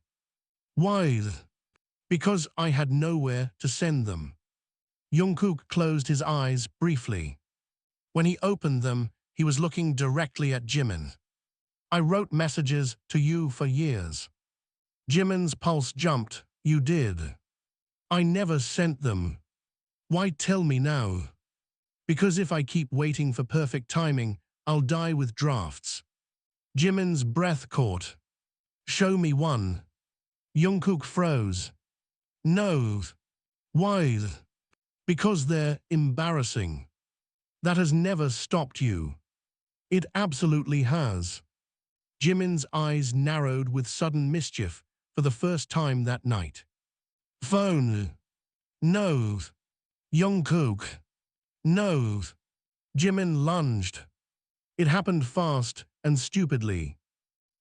Why? Because I had nowhere to send them. Jungkook closed his eyes briefly. When he opened them, he was looking directly at Jimin. I wrote messages to you for years. Jimin's pulse jumped. You did. I never sent them. Why tell me now? Because if I keep waiting for perfect timing, I'll die with drafts. Jimin's breath caught. Show me one. Jungkook froze. No. Why? Because they're embarrassing. That has never stopped you. It absolutely has. Jimin's eyes narrowed with sudden mischief for the first time that night. Phone. No. Jungkook. No. Jimin lunged. It happened fast and stupidly.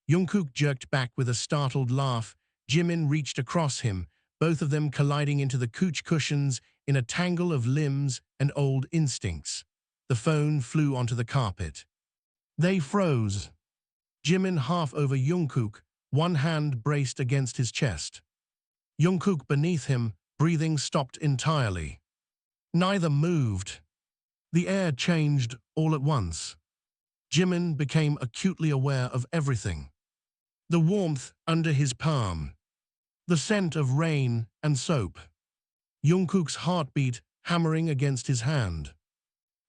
Jungkook jerked back with a startled laugh. Jimin reached across him, both of them colliding into the couch cushions in a tangle of limbs and old instincts. The phone flew onto the carpet. They froze. Jimin half over Jungkook, one hand braced against his chest. Jungkook beneath him, breathing stopped entirely. Neither moved. The air changed all at once. Jimin became acutely aware of everything. The warmth under his palm. The scent of rain and soap. Jungkook's heartbeat hammering against his hand.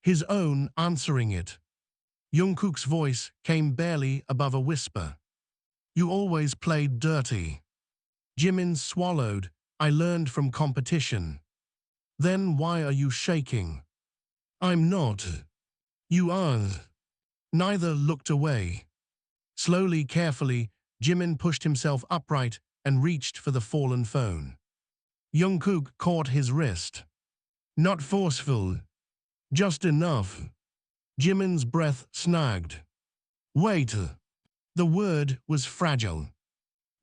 His own answering it. Jungkook's voice came barely above a whisper. You always played dirty. Jimin swallowed. I learned from competition. Then why are you shaking? I'm not. You are. Neither looked away. Slowly, carefully, Jimin pushed himself upright and reached for the fallen phone. Jungkook caught his wrist. Not forceful. Just enough. Jimin's breath snagged. Wait. The word was fragile.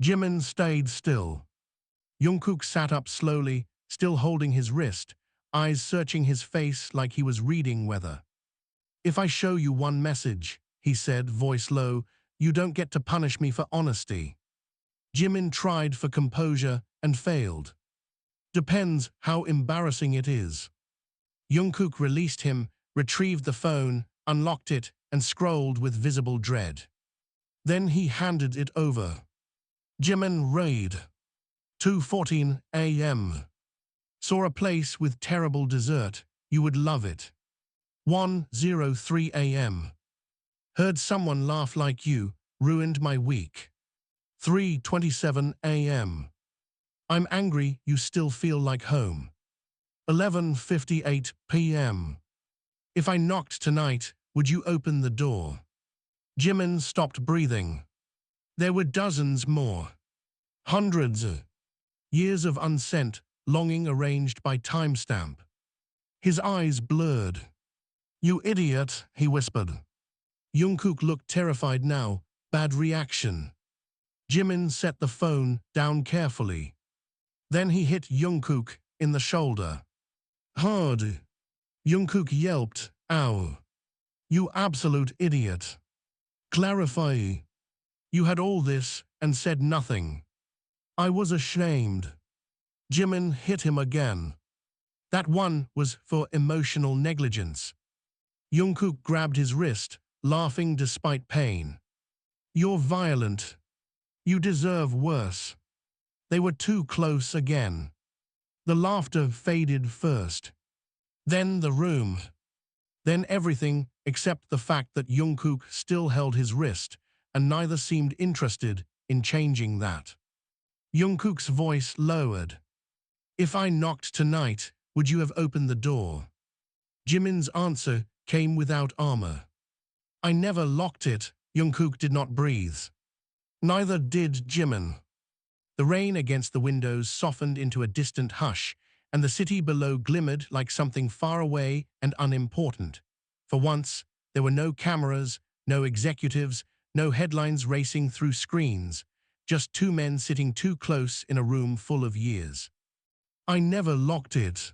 Jimin stayed still. Jungkook sat up slowly, still holding his wrist, eyes searching his face like he was reading weather. If I show you one message, he said, voice low, you don't get to punish me for honesty. Jimin tried for composure and failed. Depends how embarrassing it is. Jungkook released him, retrieved the phone, unlocked it, and scrolled with visible dread. Then he handed it over. Jimin read. 2:14 a.m. Saw a place with terrible dessert. You would love it. 1:03 a.m. Heard someone laugh like you. Ruined my week. 3:27 a.m. I'm angry you still feel like home. 11:58 p.m. If I knocked tonight, would you open the door? Jimin stopped breathing. There were dozens more. Hundreds. Years of unsent, longing arranged by timestamp. His eyes blurred. You idiot, he whispered. Jungkook looked terrified now. Bad reaction. Jimin set the phone down carefully. Then he hit Jungkook in the shoulder. Hard. Jungkook yelped, ow. You absolute idiot. Clarify. You had all this and said nothing. I was ashamed. Jimin hit him again. That one was for emotional negligence. Jungkook grabbed his wrist, laughing despite pain. You're violent. You deserve worse. They were too close again. The laughter faded first. Then the room. Then everything except the fact that Jungkook still held his wrist, and neither seemed interested in changing that. Jungkook's voice lowered. If I knocked tonight, would you have opened the door? Jimin's answer came without armor. I never locked it. Jungkook did not breathe. Neither did Jimin. The rain against the windows softened into a distant hush, and the city below glimmered like something far away and unimportant. For once, there were no cameras, no executives, no headlines racing through screens, just two men sitting too close in a room full of years. I never locked it.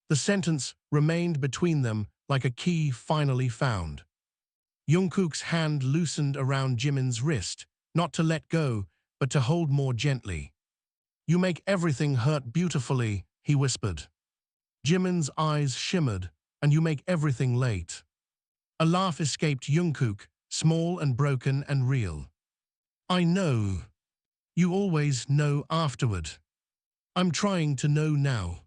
The sentence remained between them like a key finally found. Jungkook's hand loosened around Jimin's wrist, not to let go, but to hold more gently. You make everything hurt beautifully, he whispered. Jimin's eyes shimmered, and you make everything late. A laugh escaped Jungkook, small and broken and real. I know. You always know afterward. I'm trying to know now.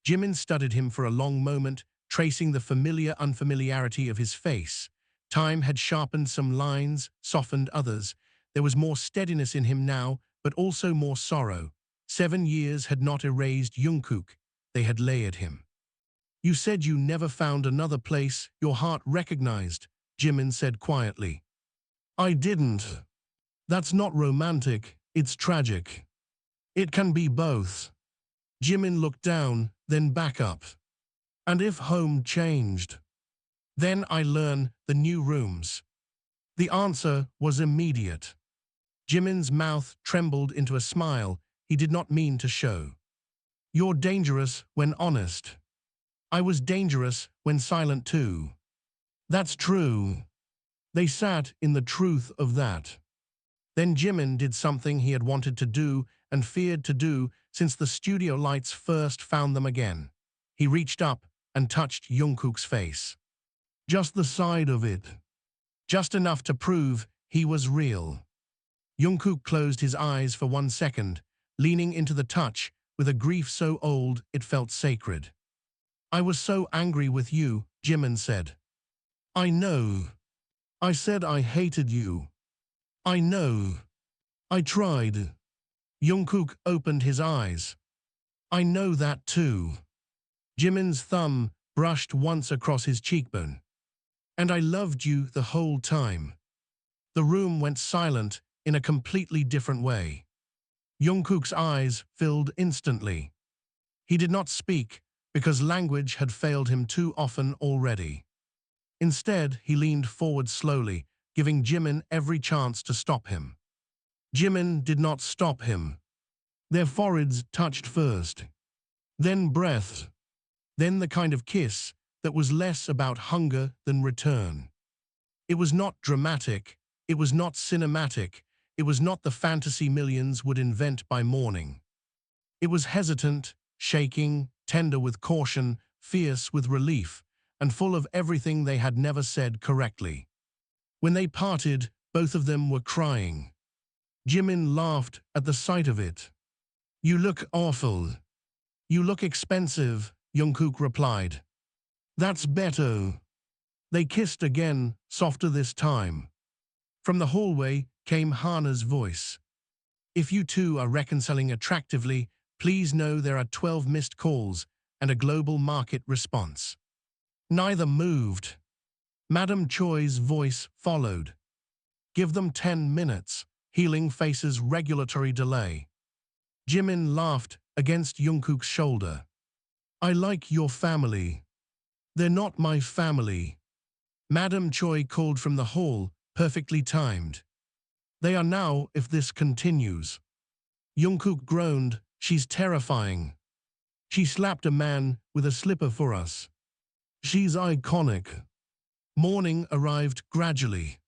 Jimin studied him for a long moment, tracing the familiar unfamiliarity of his face. Time had sharpened some lines, softened others. There was more steadiness in him now, but also more sorrow. 7 years had not erased Jungkook. They had layered him. You said you never found another place your heart recognized, Jimin said quietly. I didn't. That's not romantic, it's tragic. It can be both. Jimin looked down, then back up. And if home changed? Then I learn the new rooms. The answer was immediate. Jimin's mouth trembled into a smile he did not mean to show. You're dangerous when honest. I was dangerous when silent too. That's true. They sat in the truth of that. Then Jimin did something he had wanted to do and feared to do since the studio lights first found them again. He reached up and touched Jungkook's face. Just the side of it. Just enough to prove he was real. Jungkook closed his eyes for 1 second, leaning into the touch with a grief so old it felt sacred. I was so angry with you, Jimin said. I know. I said I hated you. I know. I tried. Jungkook opened his eyes. I know that too. Jimin's thumb brushed once across his cheekbone. And I loved you the whole time. The room went silent in a completely different way. Jungkook's eyes filled instantly. He did not speak because language had failed him too often already. Instead, he leaned forward slowly, giving Jimin every chance to stop him. Jimin did not stop him. Their foreheads touched first. Then breath. Then the kind of kiss that was less about hunger than return. It was not dramatic. It was not cinematic. It was not the fantasy millions would invent by morning. It was hesitant, shaking, tender with caution, fierce with relief, and full of everything they had never said correctly. When they parted, both of them were crying. Jimin laughed at the sight of it. You look awful. You look expensive, Jungkook replied. That's better. They kissed again, softer this time. From the hallway came Hana's voice. If you two are reconciling attractively, please know there are 12 missed calls. and a global market response. Neither moved. Madam Choi's voice followed. Give them 10 minutes. Healing faces regulatory delay. Jimin laughed against Jungkook's shoulder. I like your family. They're not my family. Madam Choi called from the hall, perfectly timed. They are now if this continues. Jungkook groaned, she's terrifying. She slapped a man with a slipper for us. She's iconic. Morning arrived gradually.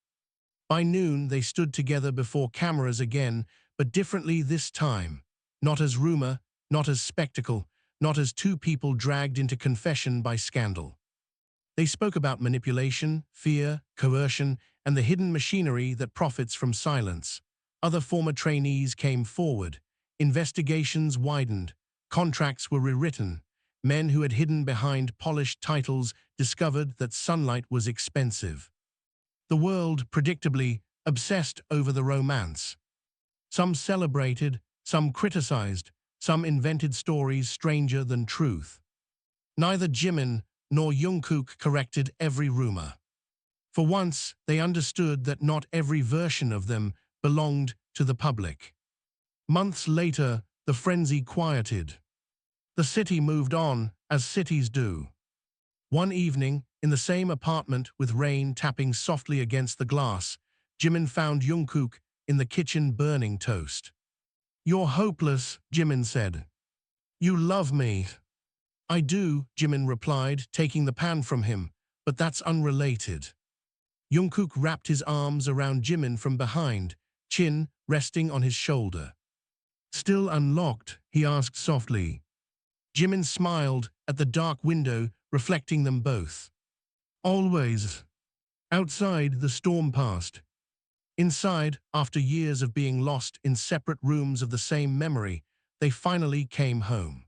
By noon, they stood together before cameras again, but differently this time. Not as rumor, not as spectacle, not as two people dragged into confession by scandal. They spoke about manipulation, fear, coercion, and the hidden machinery that profits from silence. Other former trainees came forward. Investigations widened. Contracts were rewritten. Men who had hidden behind polished titles discovered that sunlight was expensive. The world, predictably, obsessed over the romance. Some celebrated, some criticized, some invented stories stranger than truth. Neither Jimin nor Jungkook corrected every rumor. For once, they understood that not every version of them belonged to the public. Months later, the frenzy quieted. The city moved on, as cities do. One evening, in the same apartment with rain tapping softly against the glass, Jimin found Jungkook in the kitchen burning toast. You're hopeless, Jimin said. You love me. I do, Jimin replied, taking the pan from him, but that's unrelated. Jungkook wrapped his arms around Jimin from behind, chin resting on his shoulder. Still unlocked, he asked softly. Jimin smiled at the dark window, reflecting them both. Always. Outside, the storm passed. Inside, after years of being lost in separate rooms of the same memory, they finally came home.